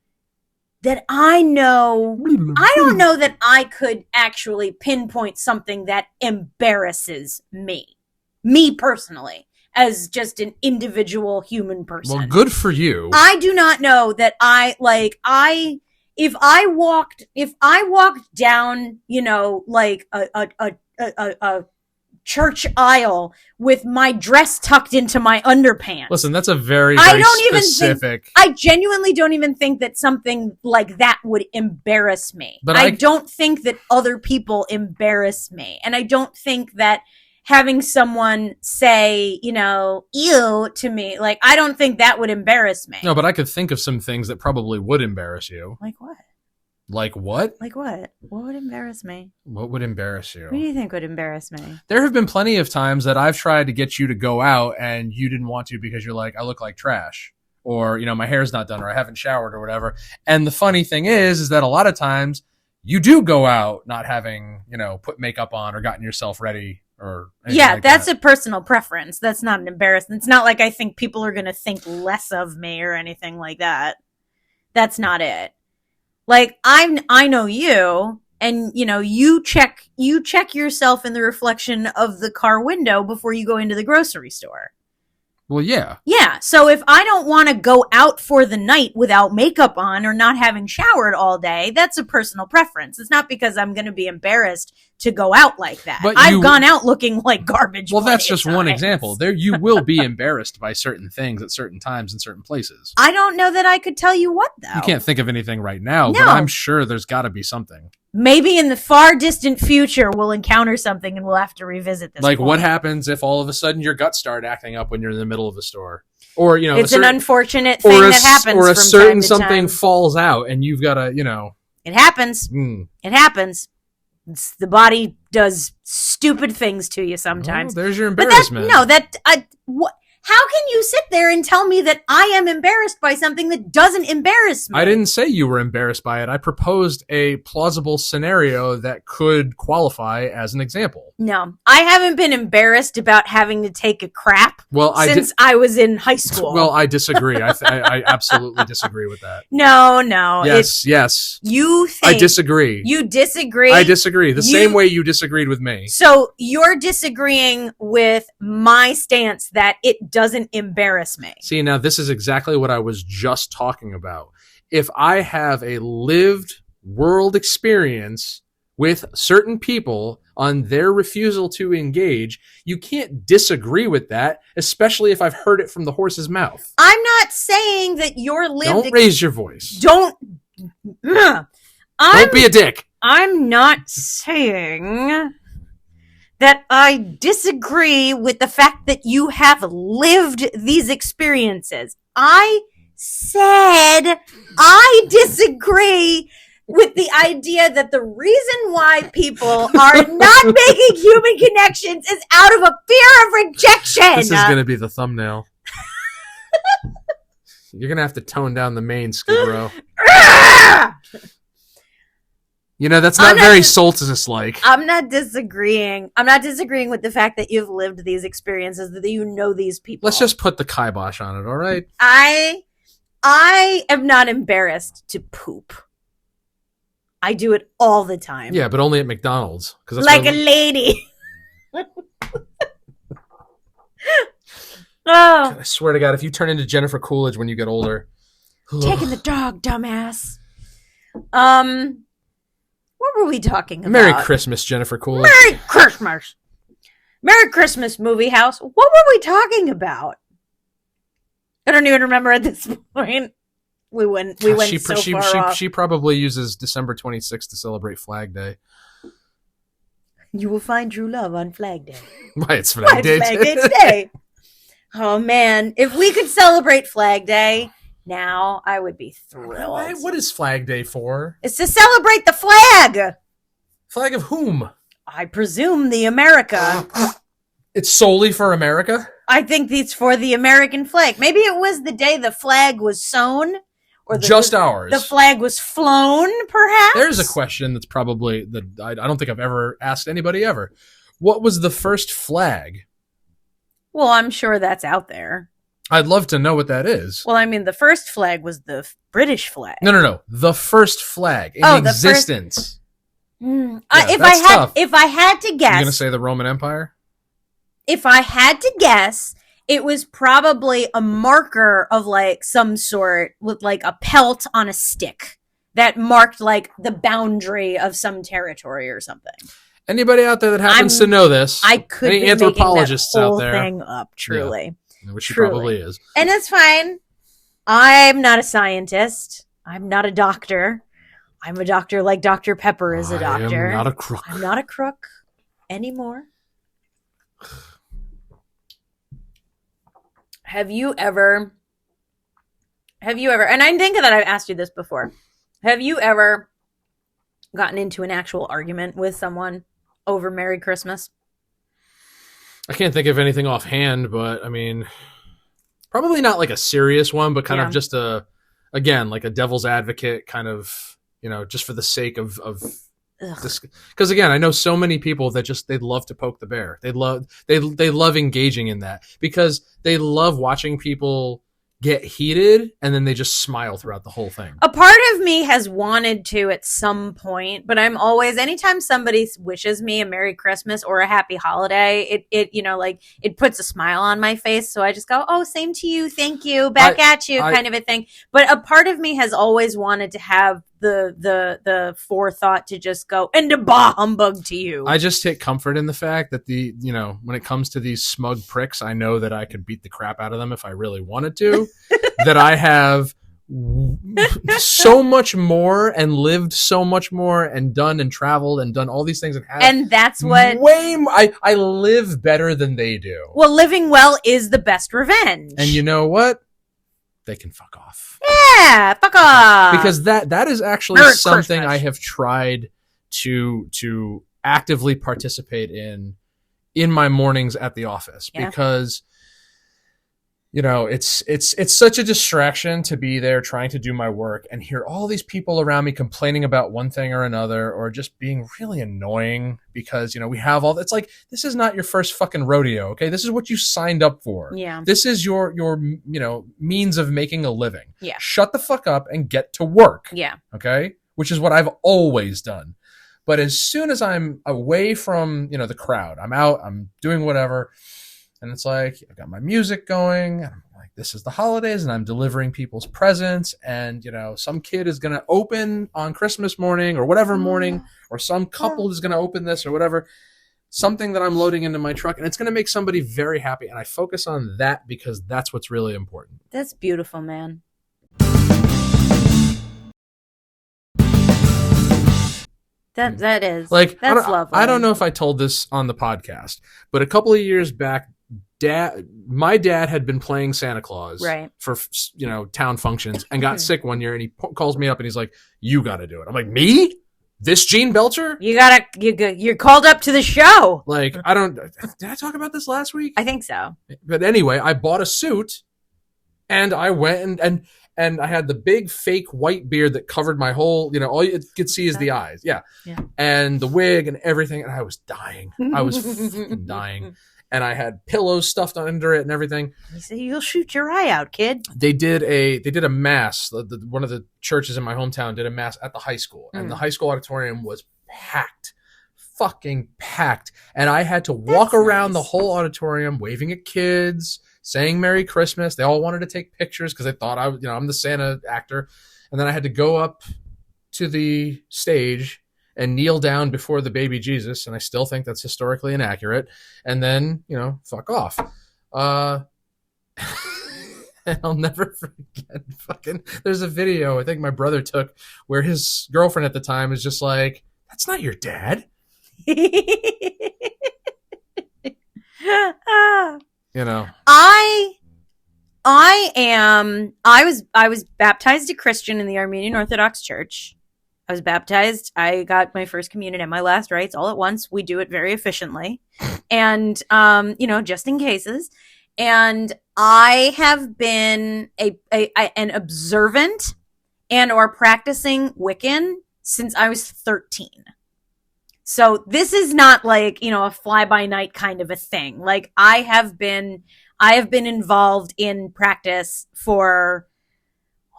A: that I don't know that I could actually pinpoint something that embarrasses me. Me personally. As just an individual human person.
B: Well, good for you.
A: I do not know that if I walked down, like a church aisle with my dress tucked into my underpants.
B: Listen, that's a very specific.
A: I genuinely don't even think that something like that would embarrass me. But I don't think that other people embarrass me. And I don't think that having someone say, ew to me, like, I don't think that would embarrass me.
B: No, but I could think of some things that probably would embarrass you.
A: Like what?
B: Like what?
A: Like what? What would embarrass me?
B: What would embarrass you?
A: What do you think would embarrass me?
B: There have been plenty of times that I've tried to get you to go out and you didn't want to because you're like, I look like trash. Or, my hair's not done or I haven't showered or whatever. And the funny thing is that a lot of times you do go out not having, put makeup on or gotten yourself ready.
A: That's a personal preference. That's not an embarrassment. It's not like I think people are going to think less of me or anything like that. That's not it. Like, I know you, and, you check yourself in the reflection of the car window before you go into the grocery store.
B: Well, yeah.
A: Yeah, so if I don't want to go out for the night without makeup on or not having showered all day, that's a personal preference. It's not because I'm going to be embarrassed to go out like that. But I've gone out looking like garbage.
B: Well, that's just one example. There, you will be embarrassed by certain things at certain times in certain places.
A: I don't know that I could tell you what, though.
B: You can't think of anything right now, but I'm sure there's got to be something.
A: Maybe in the far distant future, we'll encounter something and we'll have to revisit this.
B: Like, what happens if all of a sudden your guts start acting up when you're in the middle of a store? Or,
A: it's an unfortunate thing that happens.
B: Or a
A: from
B: certain
A: time to
B: something
A: time.
B: falls out and you've got to,
A: It happens. It happens. The body does stupid things to you sometimes.
B: Oh, there's your embarrassment.
A: How can you sit there and tell me that I am embarrassed by something that doesn't embarrass me?
B: I didn't say you were embarrassed by it. I proposed a plausible scenario that could qualify as an example.
A: No, I haven't been embarrassed about having to take a crap since I was in high school.
B: Well, I disagree. I absolutely disagree with that.
A: No.
B: Yes.
A: You think...
B: I disagree.
A: You disagree?
B: I disagree. The same way you disagreed with me.
A: So you're disagreeing with my stance that it doesn't embarrass me.
B: See, now this is exactly what I was just talking about. If I have a lived world experience with certain people on their refusal to engage, you can't disagree with that, especially if I've heard it from the horse's mouth.
A: I'm not saying that your lived...
B: Don't raise your voice.
A: Don't
B: be a dick.
A: I'm not saying that I disagree with the fact that you have lived these experiences. I said I disagree with the idea that the reason why people are not making human connections is out of a fear of rejection.
B: This is going to be the thumbnail. You're going to have to tone down the main, Skid-Row. You know, that's not very Solstice-like.
A: I'm not disagreeing. I'm not disagreeing with the fact that you've lived these experiences, that you know these people.
B: Let's just put the kibosh on it, all right?
A: I am not embarrassed to poop. I do it all the time.
B: Yeah, but only at McDonald's.
A: Like a lady. Oh.
B: I swear to God, if you turn into Jennifer Coolidge when you get older.
A: Taking the dog, dumbass. What were we talking about?
B: Merry Christmas, Jennifer Coolidge.
A: Merry Christmas. Merry Christmas, movie house. What were we talking about? I don't even remember at this point. We went so far off.
B: She probably uses December 26th to celebrate Flag Day.
A: You will find true love on Flag Day.
B: Why, it's Flag Day
A: today. Oh, man. If we could celebrate Flag Day now, I would be thrilled.
B: What is Flag Day for?
A: It's to celebrate the flag.
B: Flag of whom?
A: I presume the America.
B: It's solely for America?
A: I think it's for the American flag. Maybe it was the day the flag was sewn. Or
B: ours.
A: The flag was flown, perhaps?
B: There's a question that's probably... I don't think I've ever asked anybody ever. What was the first flag?
A: Well, I'm sure that's out there.
B: I'd love to know what that is.
A: Well, I mean, the first flag was the British flag.
B: No. The first flag in existence.
A: If I had to guess...
B: You're going to say the Roman Empire?
A: If I had to guess... It was probably a marker of like some sort with like a pelt on a stick that marked like the boundary of some territory or something.
B: Anybody out there that happens to know this?
A: I could
B: any
A: be
B: anthropologists
A: making that whole
B: out there?
A: Thing up, truly,
B: yeah, which she probably is,
A: and it's fine. I'm not a scientist. I'm not a doctor. I'm a doctor like Dr. Pepper is a doctor.
B: I'm not a crook.
A: I'm not a crook anymore. Have you ever, and I think that I've asked you this before, have you ever gotten into an actual argument with someone over Merry Christmas?
B: I can't think of anything offhand, but I mean, probably not like a serious one, but kind of just like a devil's advocate kind of, just for the sake of because again, I know so many people that they'd love to poke the bear. They love engaging in that because they love watching people get heated and then they just smile throughout the whole thing.
A: A part of me has wanted to at some point, but I'm always, anytime somebody wishes me a Merry Christmas or a Happy Holiday, it puts a smile on my face. So I just go, oh, same to you. Thank you. Back at you kind of a thing. But a part of me has always wanted to have the forethought to just go, and a bah humbug to you.
B: I just take comfort in the fact that when it comes to these smug pricks, I know that I could beat the crap out of them if I really wanted to. That I have so much more and lived so much more and done and traveled and done all these things
A: and that's what
B: I live better than they do.
A: Well, living well is the best revenge.
B: And you know what? They can fuck off.
A: Yeah, fuck off.
B: Because that is actually
A: Merry
B: something
A: Christmas.
B: I have tried to actively participate in my mornings at the office because it's such a distraction to be there trying to do my work and hear all these people around me complaining about one thing or another or just being really annoying because, we have all, it's like, this is not your first fucking rodeo. Okay. This is what you signed up for.
A: Yeah.
B: This is your, means of making a living.
A: Yeah.
B: Shut the fuck up and get to work.
A: Yeah.
B: Okay. Which is what I've always done. But as soon as I'm away from, the crowd, I'm out, I'm doing whatever. And it's like, I've got my music going. And I'm like, this is the holidays and I'm delivering people's presents. And, some kid is going to open on Christmas morning or whatever morning, or some couple is going to open this or whatever, something that I'm loading into my truck. And it's going to make somebody very happy. And I focus on that because that's what's really important.
A: That's beautiful, man. That is.
B: Like,
A: that's lovely.
B: I don't know if I told this on the podcast, but a couple of years back, my dad had been playing Santa Claus
A: Right.
B: for, town functions and got sick one year, and he calls me up and he's like, "You got to do it." I'm like, "Me? This Gene Belcher?
A: You're called up to the show."
B: Like, I don't. Did I talk about this last week?
A: I think so.
B: But anyway, I bought a suit, and I went and I had the big fake white beard that covered my whole, all you could see is the eyes. Yeah. And the wig and everything. And I was dying. I was fucking dying. And I had pillows stuffed under it and everything.
A: You say you'll shoot your eye out, kid.
B: They did a mass. One of the churches in my hometown did a mass at the high school. And the high school auditorium was packed. Fucking packed. And I had to walk around the whole auditorium waving at kids, saying Merry Christmas. They all wanted to take pictures because they thought I'm the Santa actor. And then I had to go up to the stage and kneel down before the baby Jesus. And I still think that's historically inaccurate. And then, fuck off. And I'll never forget there's a video I think my brother took where his girlfriend at the time is just like, "That's not your dad."
A: I was baptized a Christian in the Armenian Orthodox Church. I was baptized. I got my first communion and my last rites all at once. We do it very efficiently. And, just in cases. And I have been an observant and or practicing Wiccan since I was 13. So this is not like, a fly-by-night kind of a thing. Like I have been involved in practice for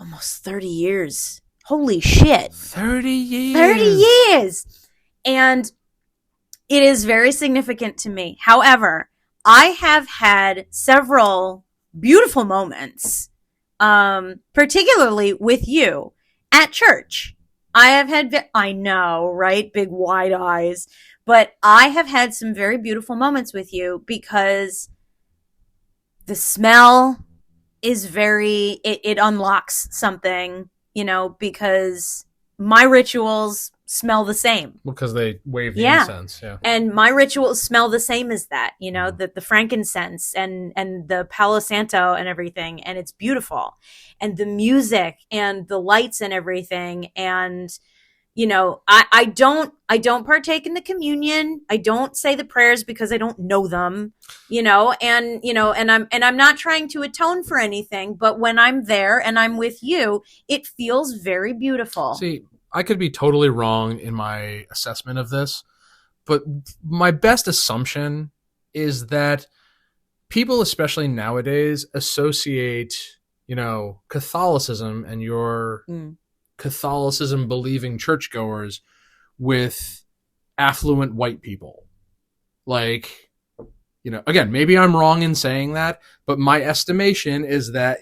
A: almost 30 years. Holy shit.
B: 30 years.
A: 30 years. And it is very significant to me. However, I have had several beautiful moments, particularly with you at church. I know, right? Big wide eyes. But I have had some very beautiful moments with you because the smell is it unlocks something, because my rituals smell the same.
B: Because they wave the incense. Yeah.
A: And my rituals smell the same as that, the frankincense and the Palo Santo and everything. And it's beautiful. And the music and the lights and everything. And, I don't partake in the communion. I don't say the prayers because I don't know them, and I'm not trying to atone for anything, but when I'm there and I'm with you, it feels very beautiful.
B: See, I could be totally wrong in my assessment of this, but my best assumption is that people, especially nowadays, associate, Catholicism and your Catholicism believing churchgoers with affluent white people. Like, again, maybe I'm wrong in saying that, but my estimation is that,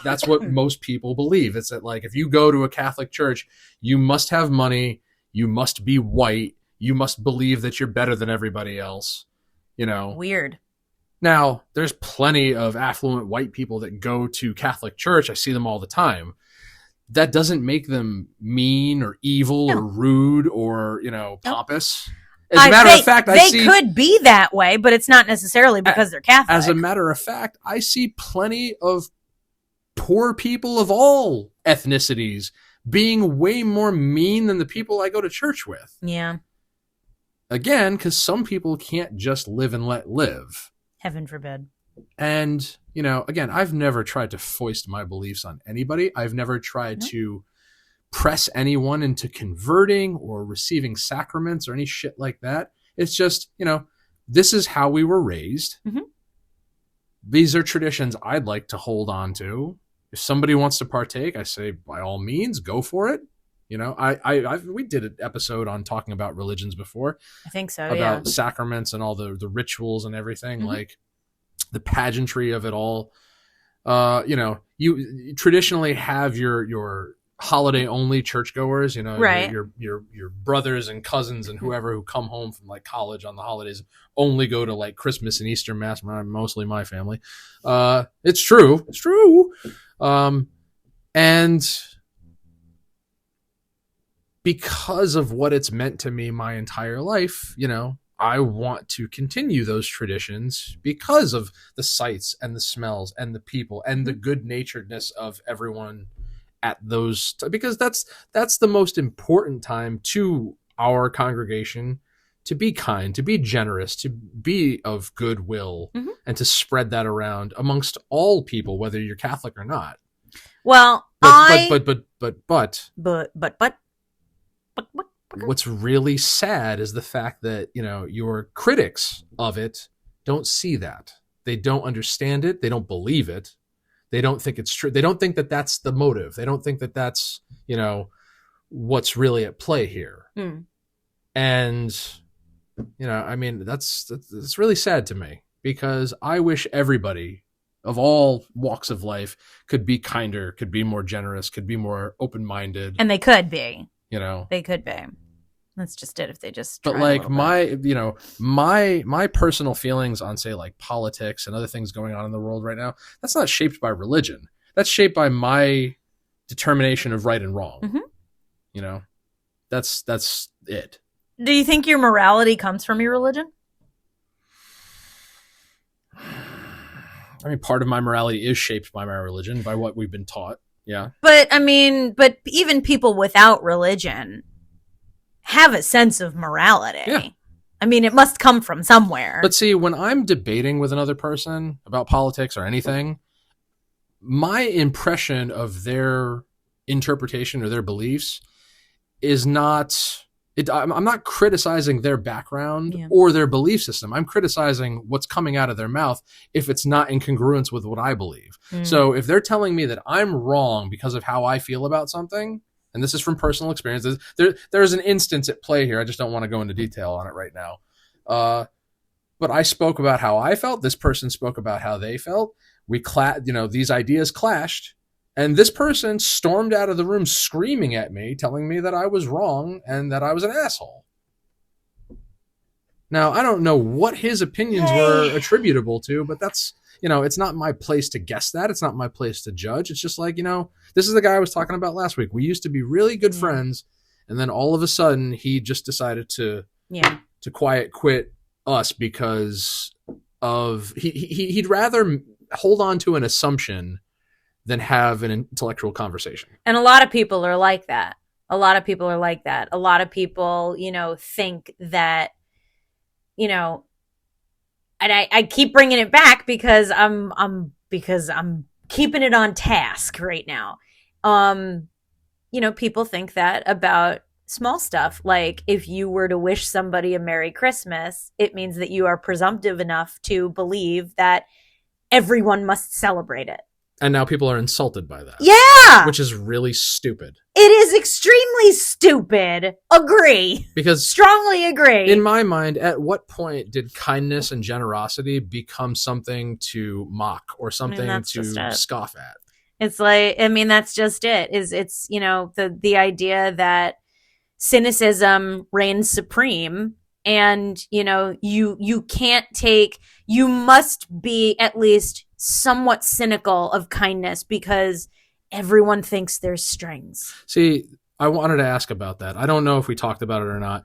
B: that's what most people believe. It's that, like, if you go to a Catholic church, you must have money, you must be white, you must believe that you're better than everybody else,
A: Weird.
B: Now, there's plenty of affluent white people that go to Catholic church. I see them all the time. That doesn't make them mean or evil or rude or, pompous. As a matter of fact,
A: they could be that way, but it's not necessarily because they're Catholic.
B: As a matter of fact, I see plenty of poor people of all ethnicities being way more mean than the people I go to church with.
A: Yeah.
B: Again, because some people can't just live and let live.
A: Heaven forbid.
B: And, again, I've never tried to foist my beliefs on anybody. I've never tried to press anyone into converting or receiving sacraments or any shit like that. It's just, this is how we were raised. Mm-hmm. These are traditions I'd like to hold on to. If somebody wants to partake, I say, by all means, go for it. We did an episode on talking about religions before.
A: I think so,
B: about sacraments and all the rituals and everything, like the pageantry of it all. You traditionally have your holiday only churchgoers,
A: right.
B: your brothers and cousins and whoever who come home from like college on the holidays only go to like Christmas and Easter mass. Mostly my family. It's true. And because of what it's meant to me my entire life, I want to continue those traditions because of the sights and the smells and the people and the good naturedness of everyone at those, because that's the most important time to our congregation, to be kind, to be generous, to be of goodwill, and to spread that around amongst all people, whether you're Catholic or not.
A: Well,
B: but what's really sad is the fact that, your critics of it don't see that. They don't understand it. They don't believe it. They don't think it's true. They don't think that that's the motive. They don't think that that's, what's really at play here. And, I mean, that's really sad to me, because I wish everybody of all walks of life could be kinder, could be more generous, could be more open-minded.
A: And they could be.
B: They
A: could be. That's just it if they just
B: But like my personal feelings on, say, like politics and other things going on in the world right now, that's not shaped by religion. That's shaped by my determination of right and wrong. That's it.
A: Do you think your morality comes from your religion?
B: I mean, part of my morality is shaped by my religion, by what we've been taught. Yeah.
A: But even people without religion have a sense of morality.
B: Yeah.
A: I mean, it must come from somewhere.
B: But see, when I'm debating with another person about politics or anything, my impression of their interpretation or their beliefs is not... I'm not criticizing their background or their belief system. I'm criticizing what's coming out of their mouth if it's not in congruence with what I believe. So if they're telling me that I'm wrong because of how I feel about something, and this is from personal experience, there's an instance at play here. I just don't want to go into detail on it right now. But I spoke about how I felt. This person spoke about how they felt. These ideas clashed. And this person stormed out of the room screaming at me, telling me that I was wrong and that I was an asshole. Now, I don't know what his opinions were attributable to, but that's, it's not my place to guess that. It's not my place to judge. It's just like, this is the guy I was talking about last week. We used to be really good friends, and then all of a sudden he just decided to quiet quit us because of he'd rather hold on to an assumption than have an intellectual conversation.
A: And a lot of people are like that. A lot of people, think that, and I keep bringing it back because I'm keeping it on task right now. People think that about small stuff. Like, if you were to wish somebody a Merry Christmas, it means that you are presumptive enough to believe that everyone must celebrate it.
B: And now people are insulted by that.
A: Yeah!
B: Which is really stupid.
A: It is extremely stupid. Agree.
B: Because...
A: strongly agree.
B: In my mind, at what point did kindness and generosity become something to mock or something to scoff at?
A: It's like, that's just it. It's the idea that cynicism reigns supreme, and, you must be at least somewhat cynical of kindness because everyone thinks there's strings.
B: See, I wanted to ask about that. I don't know if we talked about it or not,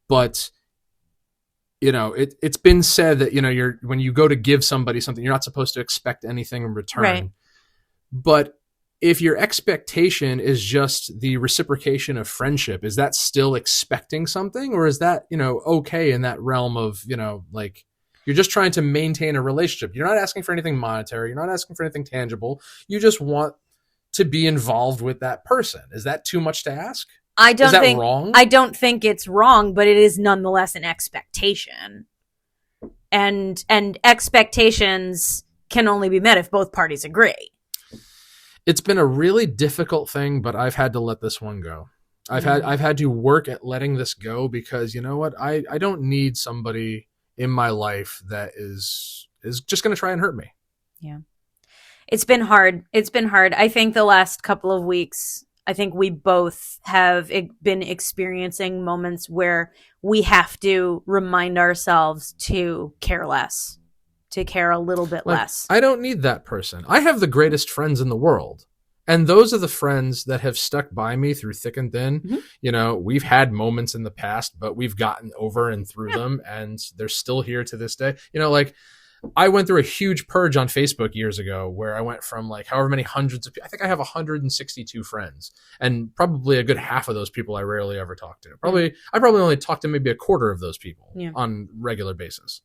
B: but it's been said that when you go to give somebody something, you're not supposed to expect anything in return.
A: Right.
B: But if your expectation is just the reciprocation of friendship, is that still expecting something, or is that okay in that realm of like, you're just trying to maintain a relationship? You're not asking for anything monetary. You're not asking for anything tangible. You just want to be involved with that person. Is that too much to ask? Is that wrong?
A: I don't think it's wrong, but it is nonetheless an expectation. And expectations can only be met if both parties agree.
B: It's been a really difficult thing, but I've had to let this one go. I've had to work at letting this go, because you know what? I don't need somebody in my life that is just going to try and hurt me.
A: Yeah. It's been hard. I think the last couple of weeks, I think we both have been experiencing moments where we have to remind ourselves to care less, to care a little bit less.
B: I don't need that person. I have the greatest friends in the world. And those are the friends that have stuck by me through thick and thin.
A: Mhm.
B: You know, we've had moments in the past, but we've gotten over and through them, and they're still here to this day. You know, like I went through a huge purge on Facebook years ago where I went from like however many hundreds of people. I think I have 162 friends, and probably a good half of those people I rarely ever talk to. I probably only talk to maybe a quarter of those people on regular basis.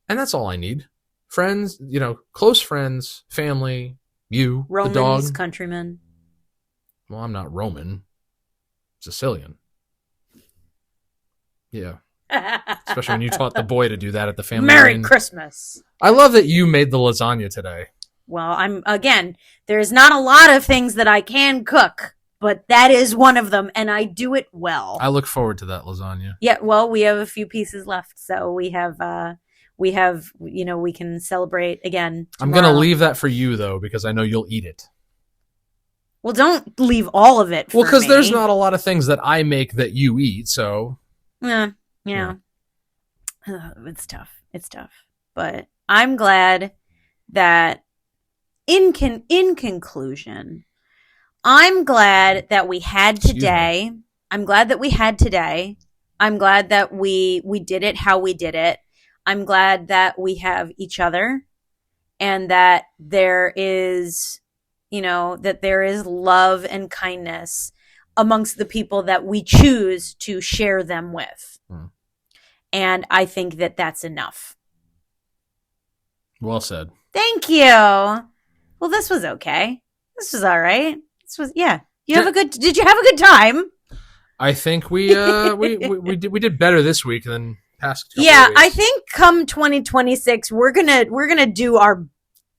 B: And that's all I need. Friends, you know, close friends, family, you,
A: Romans,
B: the dog.
A: countrymen.
B: Well, I'm not Roman. Sicilian. Yeah. Especially when you taught the boy to do that at the family.
A: Merry Christmas.
B: I love that you made the lasagna today.
A: Well, there's not a lot of things that I can cook, but that is one of them, and I do it well.
B: I look forward to that lasagna.
A: Yeah, well, we have a few pieces left, so we have, we can celebrate again tomorrow.
B: I'm going to leave that for you, though, because I know you'll eat it.
A: Well, don't leave all of it for me.
B: Well, because there's not a lot of things that I make that you eat, so...
A: Yeah. It's tough. But I'm glad that in conclusion, I'm glad that we had today. I'm glad that we had today. I'm glad that we did it how we did it. I'm glad that we have each other and that there is, that there is love and kindness amongst the people that we choose to share them with. And I think that that's enough.
B: Well said.
A: Thank you. Well, this was okay. This was all right. Did you have a good time?
B: I think we did better this week than past couple
A: Yeah,
B: weeks.
A: I think come 2026 we're gonna do our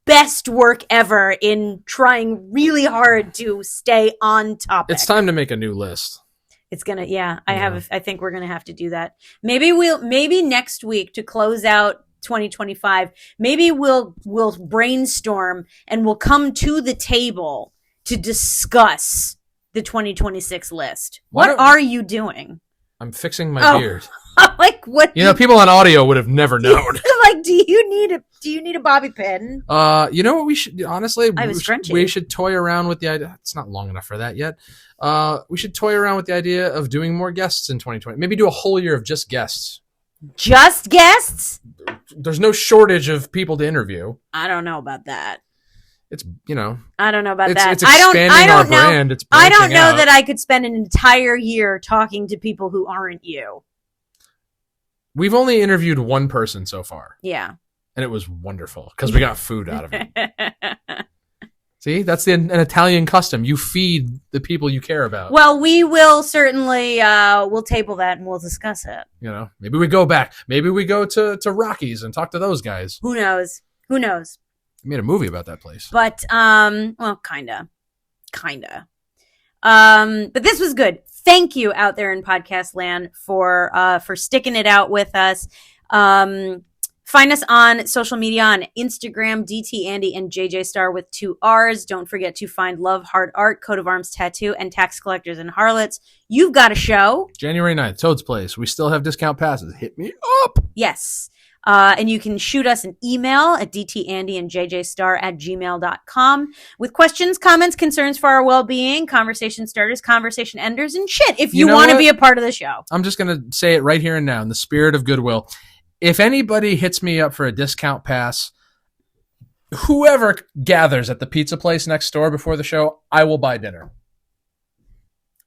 A: best work ever in trying really hard to stay on topic.
B: It's time to make a new list.
A: It's gonna, I think we're gonna have to do that. Maybe next week to close out 2025. Maybe we'll brainstorm and we'll come to the table to discuss the 2026 list. What are you doing?
B: I'm fixing my beard.
A: Like what?
B: People on audio would have never known.
A: Like, do you need a bobby pin?
B: You know what we should honestly? We should toy around with the idea. It's not long enough for that yet. We should toy around with the idea of doing more guests in 2020. Maybe do a whole year of just guests.
A: Just guests?
B: There's no shortage of people to interview.
A: I don't know about that.
B: It's
A: I don't know about that.
B: It's expanding our brand. It's
A: I don't know
B: out.
A: that I could spend an entire year talking to people who aren't you.
B: We've only interviewed one person so far.
A: Yeah.
B: And it was wonderful because we got food out of it. See, that's an Italian custom. You feed the people you care about.
A: Well, we will certainly we'll table that and we'll discuss it.
B: Maybe we go back. Maybe we go to Rockies and talk to those guys.
A: Who knows?
B: I made a movie about that place.
A: But well, kinda. But this was good. Thank you out there in podcast land for sticking it out with us. Find us on social media on Instagram, DT Andy and JJ Star with 2 R's. Don't forget to find Love Hard Art, Coat of Arms Tattoo, and Tax Collectors and Harlots. You've got a show.
B: January 9th, Toad's Place. We still have discount passes. Hit me up.
A: Yes. And you can shoot us an email at dtandyanjjstar@gmail.com with questions, comments, concerns for our well-being, conversation starters, conversation enders, and shit if you want to be a part of the show.
B: I'm just going to say it right here and now in the spirit of goodwill. If anybody hits me up for a discount pass, whoever gathers at the pizza place next door before the show, I will buy dinner.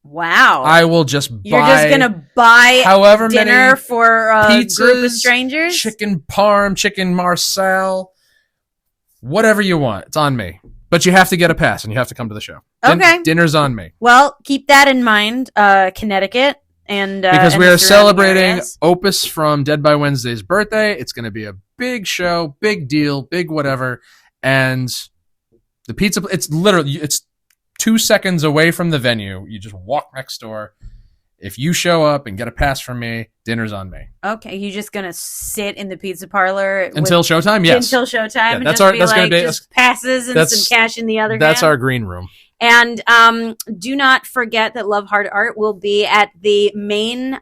A: Wow.
B: I will just buy.
A: You're just going to buy
B: however
A: dinner
B: many
A: for a
B: pizzas,
A: group of strangers?
B: Chicken parm, chicken marcel, whatever you want. It's on me. But you have to get a pass and you have to come to the show.
A: Okay.
B: Dinner's on me.
A: Well, keep that in mind, Connecticut. And
B: because
A: and
B: we are celebrating
A: areas.
B: Opus from Dead by Wednesday's birthday. It's going to be a big show, big deal, big whatever. And the pizza, it's 2 seconds away from the venue. You just walk next door. If you show up and get a pass from me, dinner's on me.
A: Okay, you just gonna sit in the pizza parlor
B: Until showtime? Yes.
A: Until showtime.
B: Yeah,
A: and
B: that's
A: just
B: our.
A: be
B: That's
A: like,
B: gonna be.
A: just passes and some cash in the other hand.
B: That's our green room.
A: And do not forget that Love Hard Art will be at the main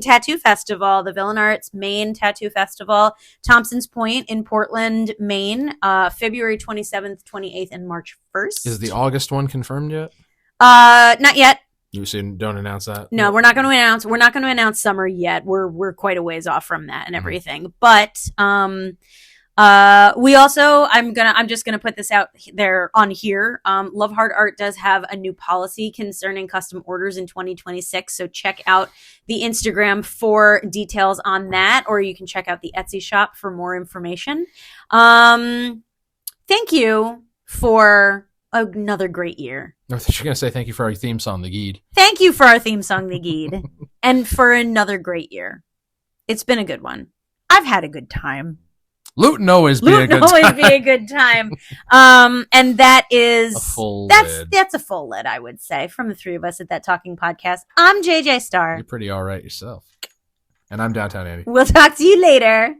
A: tattoo festival, the Villain Arts main tattoo festival, Thompson's Point in Portland, Maine, February 27th, 28th, and March 1st.
B: Is the August one confirmed yet?
A: Not yet.
B: You soon don't announce that?
A: No, we're not going to announce. We're not going to announce summer yet. We're quite a ways off from that and everything. But we also, I'm just gonna put this out there on here. Love Hard Art does have a new policy concerning custom orders in 2026. So check out the Instagram for details on that, or you can check out the Etsy shop for more information. Thank you for another great year.
B: I thought you were going to say thank you for our theme song, The Geed.
A: Thank you for our theme song, The Geed. And for another great year. It's been a good one. I've had a good time.
B: Lootin' always be a good time.
A: Always be a good time. And that is
B: a full lid.
A: That's a full lid, I would say, from the three of us at That Talking Podcast. I'm JJ Starr.
B: You're pretty all right yourself. And I'm Downtown Andy.
A: We'll talk to you later.